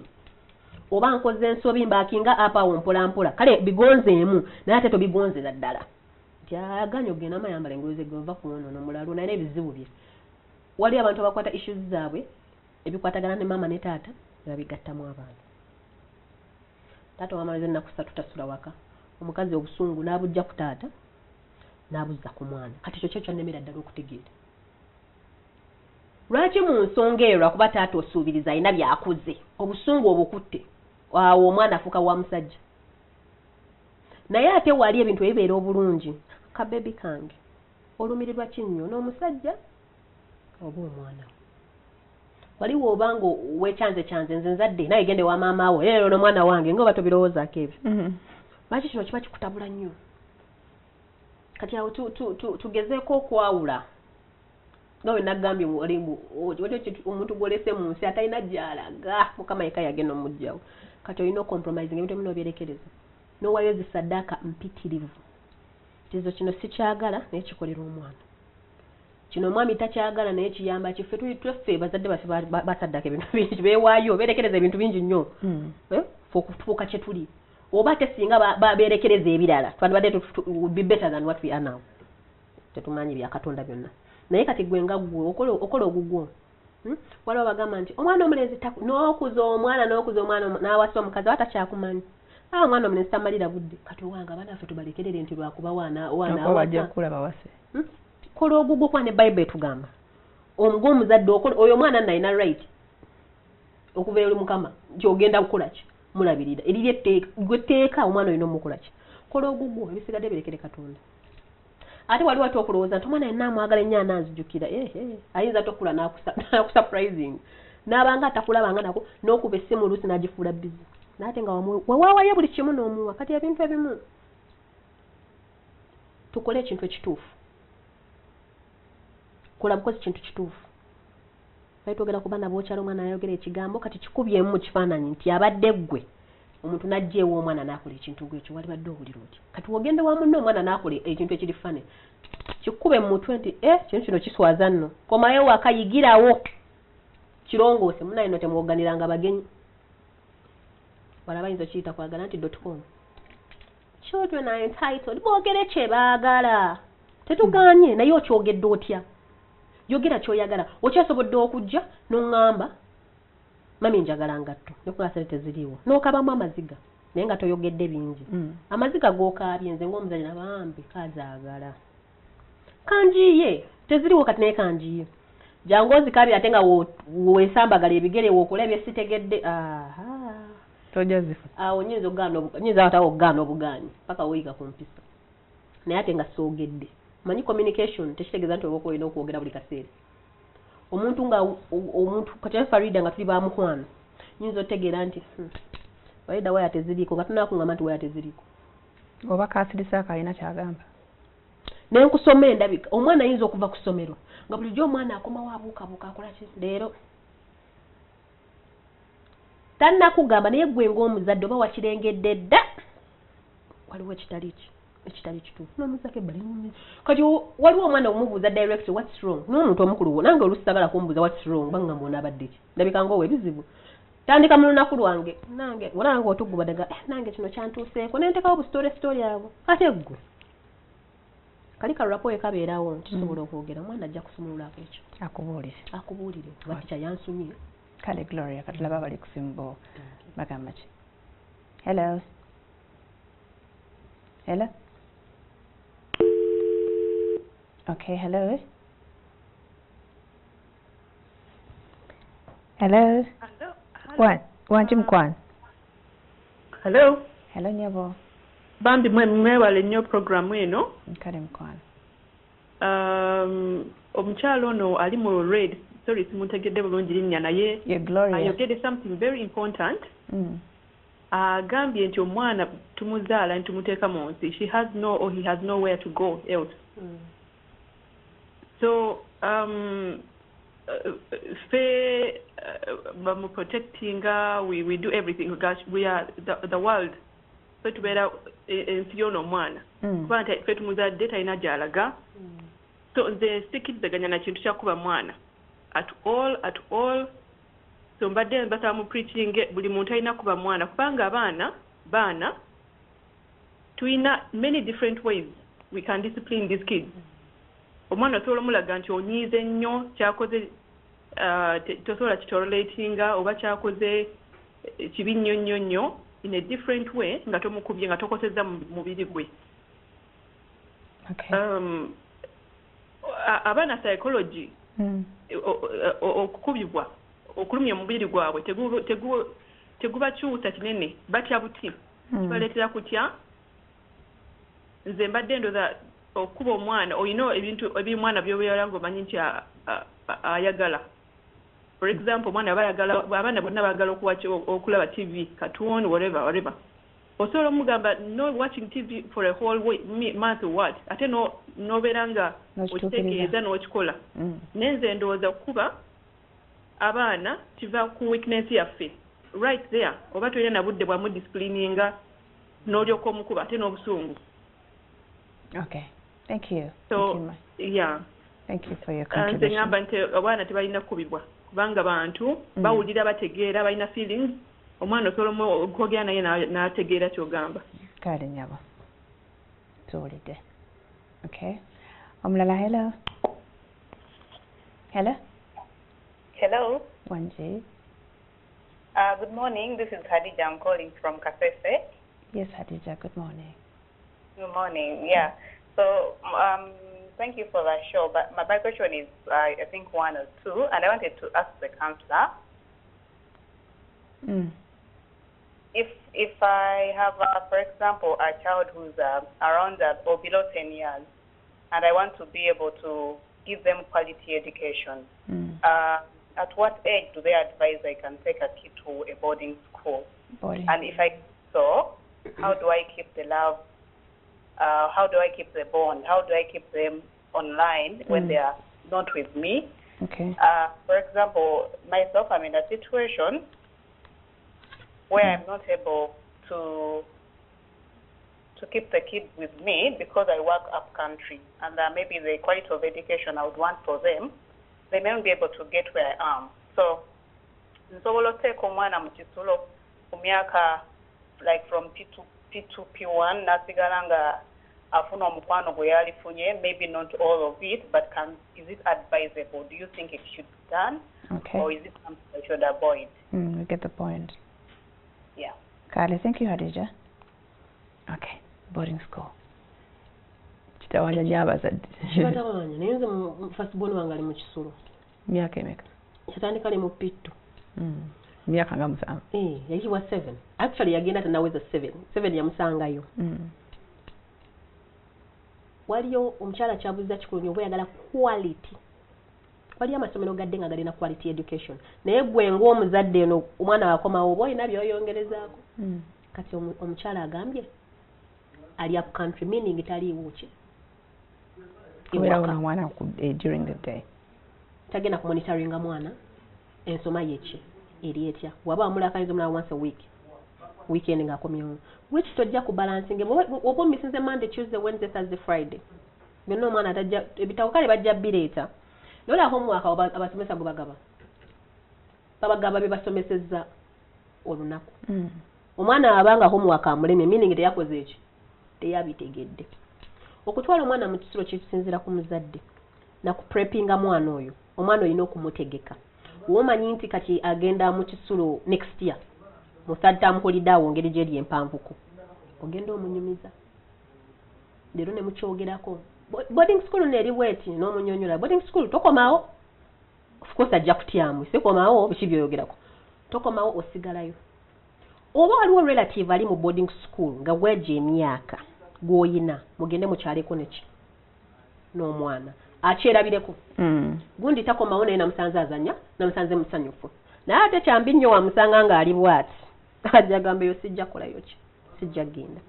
oba nkoze ensobi mbaakinga apawo mpolampola kale bigonzeemu naye ate tobigonzera ddala nti aganya ogenda amayambala engoze gova kuwonoona omulalo naye n'ebizibu bye wali abantu abakwata issues zaabwe ebikwatagana ne mama ne taata babigattamu abaana taata wamalaze ennaku 3 tasula waka omukazi obusungu n'abujja ku taata n'abuzza ku mwana kati ekyo kyannemera ddala okutegeera lwaki mu nsonga eyo lwakuba taata osuubiriza alina byakuze obusungu obukutte awo omwana afuuka wa musajja naye ate wali ebintu ebibeera obulungi kabebi kange olumirirwa kinnyo n'omusajja oba omwana waliwo obanga wekyanze nze nzadde naye gende wa maama wo era ono mwana wange ngaoba tobirowoozaako ebyo lwaki kino kiba kikutabula nnyo kati awo tugezeeko okwawula nga we nagambye omuntu gwolese mu nsi atalina gy'alaga mukama yeka yagenda omugjawo kati olina ocompromising ebintu ebimu n'obyerekereza n'owaayo zisaddaaka mpitirivu kizo kino sikyagala naye kikolera omwana kino omwami takyagala naye kiyamba kiffe tweffe bazadde baffe basaddaaka ebintu bingi beewaayo beerekereza ebintu bingi nnyo okutuuka kye tuli oba ate singa beerekereza ebirala twandibadde be better than what we are now tetumanyi bya katonda byonna naye kati gwe nga gwe okola ogugwo waliwo bagamba nti omwana omulenzi n'okuza omwana n'awasa omukazi atakyakumanyi omwana omulenzi tamalira budde kati owange abaana baffe tubalekerere nti lwakuba waana bawase kola ogugwo kuba ne bayibuli etugamba omuzadde oyo omwana nalina right okuva eri mukama nti ogenda kukola ki mulabirira eriri gweteeka omwana olina omukola ki kola ogugwo ebisigadde birekere katonda ate waliwo ate okulowooza nti omwana yenna amwagala ennyo ananzijukira ayinza tokula n'akusurprising n'abanga atakulabanga nako n'okuba essimu oluusi n'agifuula bizi naate nga wewaawayo buli kimu n'omuwa kati ebintu ebimu tukole ekintu ekituufu kola bukozi kintu kituufu bali twogera ku baana b'okyala omwana ayogera ekigambo kati kikubyemu mu kifaananyi nti abadde ggwe omuntu n'ajjeewo omwana n'akola ekintu gwekyo walibadde owulira oti kati wogende wa munne omwana n'akola ekintu ekiri fane kikube mu mutwe nti kintu kino kiswaza nno komayo wakayigirawo kirongoose munaye no temwoganiranga bagenyi bala bayinza okiyita kwagala nti .com children are entitled boogere kye baagala tetuganye naye okyogedde otya yogera kyoyagala okyasobodde okujja n'oŋŋamba mami njagala ngatto nekulasa teziriiwo n'okabamu amaziga naye nga toyogedde bingi amaziga g'okaabye nze ng'omuzanyi nabambi kazaagala kanjiye teziriiwo kati naye kanjiye jangu ozikaabye ate nga weesambagala ebigere wookola ebyesitegedde tojazifu awo nyinza watawo okugaana obugaanyi paka weeyiga ku mpisa naye ate nga soogedde manyi communication tekitegeeza nti oba olina okwogera buli kaseera omuntu nga omuntu kati Farida nga tuli ba mukwano nyinza otegeera nti Farida waya teziriko nga tunakungamba nti waya teziriko oba kasirisa akalina kyagamba nenkusoma endabika omwana ayinza okuva ku ssomero nga bulijjo omwana akomawo abuukabuuka akola ki leero tannakugamba naye gwe ng'omuzadde oba wakirengedde dda waliwo ekitali kituufu n'omuzako ebbali kati waliwo omwana omubuuza direct what's wrong n'omuntu omukulu wo nange oluusi sagala kumbuuza what's wrong bangamba onaabadde ki ndabika ngaowa ebizibu tandika mu lunaku lwange nange olange otugubadaga nange kino kyantuuseeko nentekawo busitory abo ate ggwe kali kalulapo ekabeerawo kisobola okwogera omwana ajja kusumululako ekyo akubuulire oba tikya yansumye kale Gloria katulaba bali kusimbo bagamba ki hello okay hello wanti mukwano hello nyabo bambi mwewale nnyo programu eno kale mukwano omukyalo ono ali mu red sorry simuntegedde bulungi linnya naye ayogedde something very important agambye nti omwana tumuzaala ntumuteeka mu nsi he has nowhere to go else so protecting we do everything we are the world so tubeera ensi y'ono omwana kuba nti ffe tumuzadde talina gy'alaga so nze sikirizaganya na kintu kyakuba mwana at all so mbadde mbasaba mu preaching buli muntu alina kuba mwana kubanga baana tulina many different ways we can discipline these kids omwana osobola omulaga nti onyiize nnyo kyakoze tosobola kitoleratinga oba kyakoze kibi nnyo in a different way nga tomukubye nga tokosezza mu mubiri gwe abaana psychology okukubibwa okulumya omubiri gwabwe tegubakyusa kinene batya buti kibaleetera kutya nze mbadde ndoza okuba omwana olina ebintu ebimwana byobeera ng'omanyi nti ayagala for example abaana bonna baagala okulaba tv cartoon whatever osobola omugamba no watching tv for a whole month what ate nobeera nga okitegeeza n'okikola nenze ndowooza okuba abaana kiva ku weakness yaffe right there oba tolina na budde bwa mudisciplininga n'olyoka omukuba ate n'obusungu okay thank you thank you for your contribution nze ngamba nti abaana tebalina kukubibwa kubanga bantu bawulira bategeera balina feelings omwana osobola okwogera naye n'ategeera ky'ogamba kale nyabo tuwulidde okay omulala hello Wanji. Good morning. This is Hadija. I'm calling from Kasese. Yes, Hadija. Good morning. Good morning. Yeah. So, thank you for that show. But my question is, I think 1 or 2, and I wanted to ask the counselor. If I have, for example, a child who's around or below 10 years, and I want to be able to give them quality education, at what age do they advise I can take a kid to a boarding school? And if I so, how do I keep the love? How do I keep the bond? How do I keep them online when they are not with me? Okay. For example, myself, I'm in a situation where I'm not able to keep the kids with me because I work up country, and maybe the quality of education I would want for them, they may not be able to get where I am. So, nsobola oteeka omwana mu kisulo ku myaka like from P2, P1, nasigala nga afuna omukwano gwe yalifunye, maybe not all of it, but is it advisable? Do you think it should be done? Okay. Or is it something I should avoid? We get the point. Yeah. Kale, thank you, Hadija. Okay, boarding school. Kitawanya nnyo abazadde. Kibatawanya, naye nze first born wange ali mu kisulo. Myaka emeka? Yatandika ali mu P2. Myaka nga 7. Yayitibwa 7. Actually yagenda tanaweza 7. 7 yamusangayo. Waliyo omukyala kyabuuza kikulu nnyo, oba yagala quality wali amasomero gadde nga galina quality education naye gwe ng'omuzadde eno omwana wakomawo oba olina byoyongerezaako kati omukyala agambye ali up country meaning taliiwo ki mwana during the day tagenda ku monitoringa mwana ensoma yeki eri etya waba amulakaniza omulala once a week weekend ng'akomyewo which tojja ku balancing oba omisinze Monday Tuesday Wednesday Thursday Friday byonna omwana atajja ebitabo kale bajja bireeta nola homework abasomesa gwe babagaba bye basomesezza olunaku omwana abanga homework amulemye meaning teyakoze eki teyabitegedde okutwala omwana mu kisulo kisinzira ku muzadde na ku preppinga mwana oyo omwana olina okumutegeka womanyi nti kati agenda mu kisulo next year mu third term holiday wongere gyeri empanvuko ogenda omunyumiza leero ne mukyogerako boarding school neri weti n'omunyonyola boarding school tokomawo of course ajja kutyamu sikomawo biki byoyogerako tokomawo osigalayo oba waliwo relative ali mu boarding school nga gweje emyaka gwoyina mugende mukyaleko neki n'omwana akyerabireko gundi takomawo naye namusanze azanya namusanze musanyufu naye ate kyambi nnyo wamusanga ng'ali bwati ajja gamba yo sijja kolayo ki sijja genda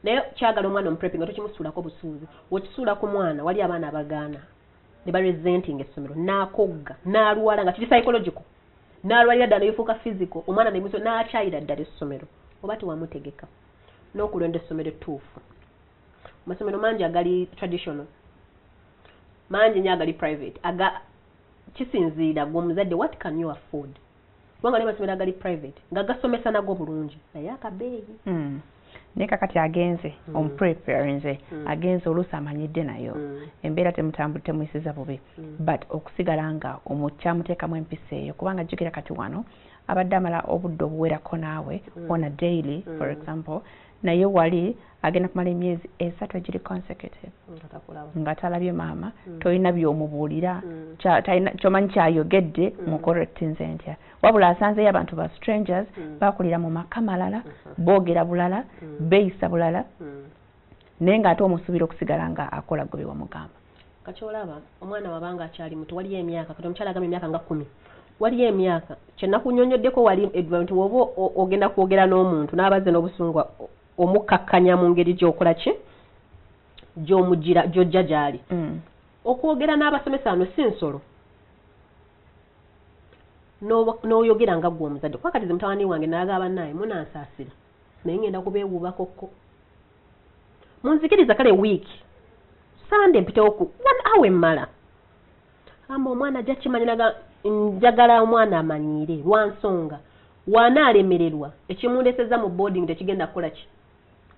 naye kyagala omwana omuprepinga tokimusuulako busuuzi wekisuula ku mwana wali abaana abagaana ne baresenting essomero n'akogga n'alwala nga kiri psychological n'alwalira ddala nebifuuka physical omwana nemuso n'akyayira ddala essomero oba tewamutegeka n'okulonda essomero ettuufu amasomero mangi agali traditional mangi nnyo agali private kisinziira gwe omuzadde what can you afford kubanga ne amasomero agali private nga gasomesa nago bulungi naye akabeeyi naye kakati agenze omupreparinze agenze oluusi amanyidde nayo embeera temutambudde temuyisiza bubi but okusigala nga omukyamuteekamu empisa eyo kubanga jjukira kati wano abadde amala obudde obuwerako naawe on a daily for example naye wali agenda kumala emyezi 3 egiri consecutive nga talabye maama tolina by'omubuulira kyomanyi kyayogedde mucorrectinze ntya wabula asanzeyo abantu ba strangers bakulira mu maka malala boogera bulala beeyisa bulala naye ng'ate omusuubira okusigala nga akola gwe wamugamba kati olaba omwana wabanga akyali muto waliyo emyaka kati omukyala agamba emyaka nga 10 waliyo emyaka kyenakunyonyoddeko wali nti woba ogenda kwogera n'omuntu n'abazze n'obusungwa omukkakkanya mu ngeri gy'okola ki gy'omugira gy'ojja gy'ali okwogera n'abasomesa ano si nsolo n'oyogera nga ggwe omuzadde kuba kati ze mutawani wange n'agaba naye munansaasira naye ngenda kubeewuubakokko munzikiriza kale wiiki sande mpitewo ku 1 hour emmala amba omwana ajja kimanyiraga njagala omwana amanyiire lwa nsonga waanaalemererwa ekimundeseza mu boarding tekigenda kukola ki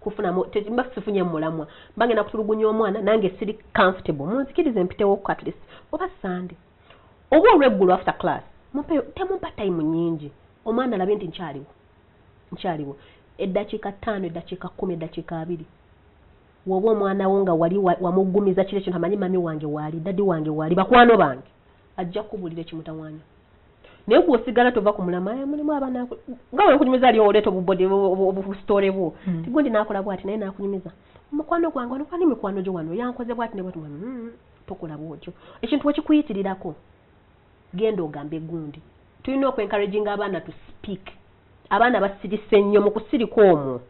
kufunamu mba sifunye mulamwa mbangenda kutulugunya omwana nange siri comfortable munzikirize mpitewo ku at least oba sande oba olweggulo after class temumpa time nyingi omwana alabe nti nkyaliwo eddakiika 5 eddakiika 10 eddakiika 2 woba omwana wo nga wali wamugumiza kiri ekintu amanyi mami wange waali daddi wange waali bakwano bange ajja kubuulira ekimutawaanya naye gwosigala tova ku mulama mulimu abaana nga wekunyumiza ali oleeta obusitore bwo tigundi naakola bwati naye naakunyumiza mukwano gwange wano kwani mikwano gyo wano yankoze bwati ne bwati tokola bwotyo ekintu wekikuyitirirako genda ogambe gundi tulina okwencouraginga abaana to speak abaana basirise nnyo mu kusirika omwo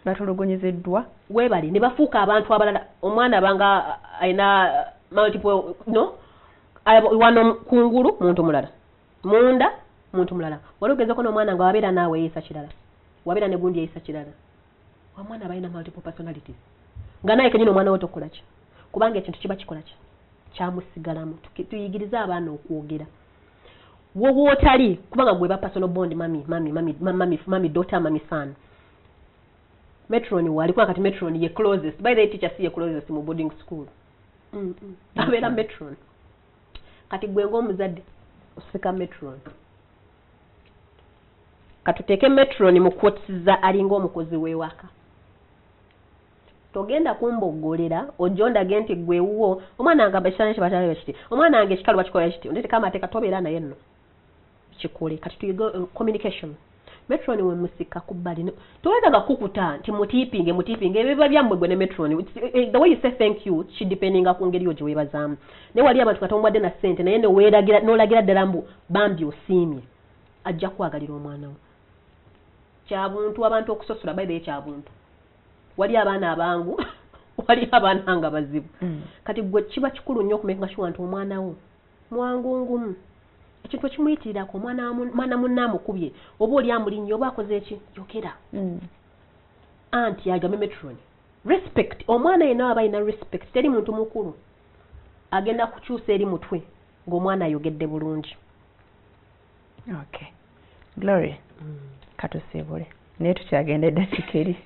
batulugunyiziddwa weebali ne bafuuka abantu abalala omwana abanga alina multiple no wano kungulu muntu mulala munda muntu mulala wali ogezeko n'omwana nga wabeera naawe yeeyisa kirala wabeera ne gundi yeeyisa kirala omwana balina multiple personalities nga naye kenyini omwana wo tokola ki kubanga ekintu kiba kikola ki kyamusigalamu tuyigirize abaana okwogera wowe otali kubanga gwe ba personal bond mami daughter mami son metron walikuwa kati metron ye closest by the teacher si ye closest mu boarding school abeera metron kati gwe ng'omuzadde osika metron katuteeke metron mu kwotisiza alinga omukozi w'ewaka togenda kumbogolera ojondage nti gwewuwo omwana nga bakitane kibatale kiti omwana wange ekikalu bakikola kiti ndete kama ateka tobeera naye nno kikole kati tuyiga communication Metron we musika kubbali toweza kukuta nti mutipinge biba byammwe gwe ne Metron the way you say thank you she depending ku ngeri yo gye webazamu ne wali abantu katombwadde na sente naye ne weeragira nolagira ddala mbu bambi osiimye ajja kwagalira omwana we kyabuntu abantu okusosula bayibe kyabuntu wali abaana abangu wali abaana nga bazibu kati gwe kiba kikulu nnyo okumeka sure nti omwana wo mwangungumu ekintu ekimuyitirako mwana munnamukubye oba oli amulinnyo oba akoze eki yokera anti agame Metron respect omwana yenna aba alina respect teri muntu mukulu agenda kukyusa eri mutwe ng'omwana ayogedde bulungi. Okay. Glory. Katusiibule. Naye tukyagendedde kikeri.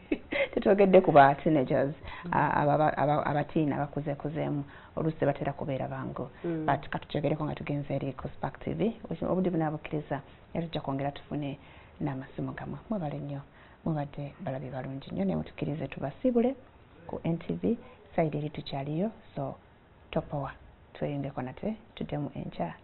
Tetwogedde ku ba teenagers abatiina abakuzeekuzeemu oluusi batera kubeera bangu. But katukyogereko nga tugenze eri ku Spark TV. Obudde bunaabukkiriza era tujja kwongera tufune n'amasimu gamwe. Mwebale nnyo. Mubadde balabi balungi nnyo naye mutukkirize tubasiibule ku NTV sayidi eri tukyaliyo so topowa tweyongeko nate tuddemu enkya.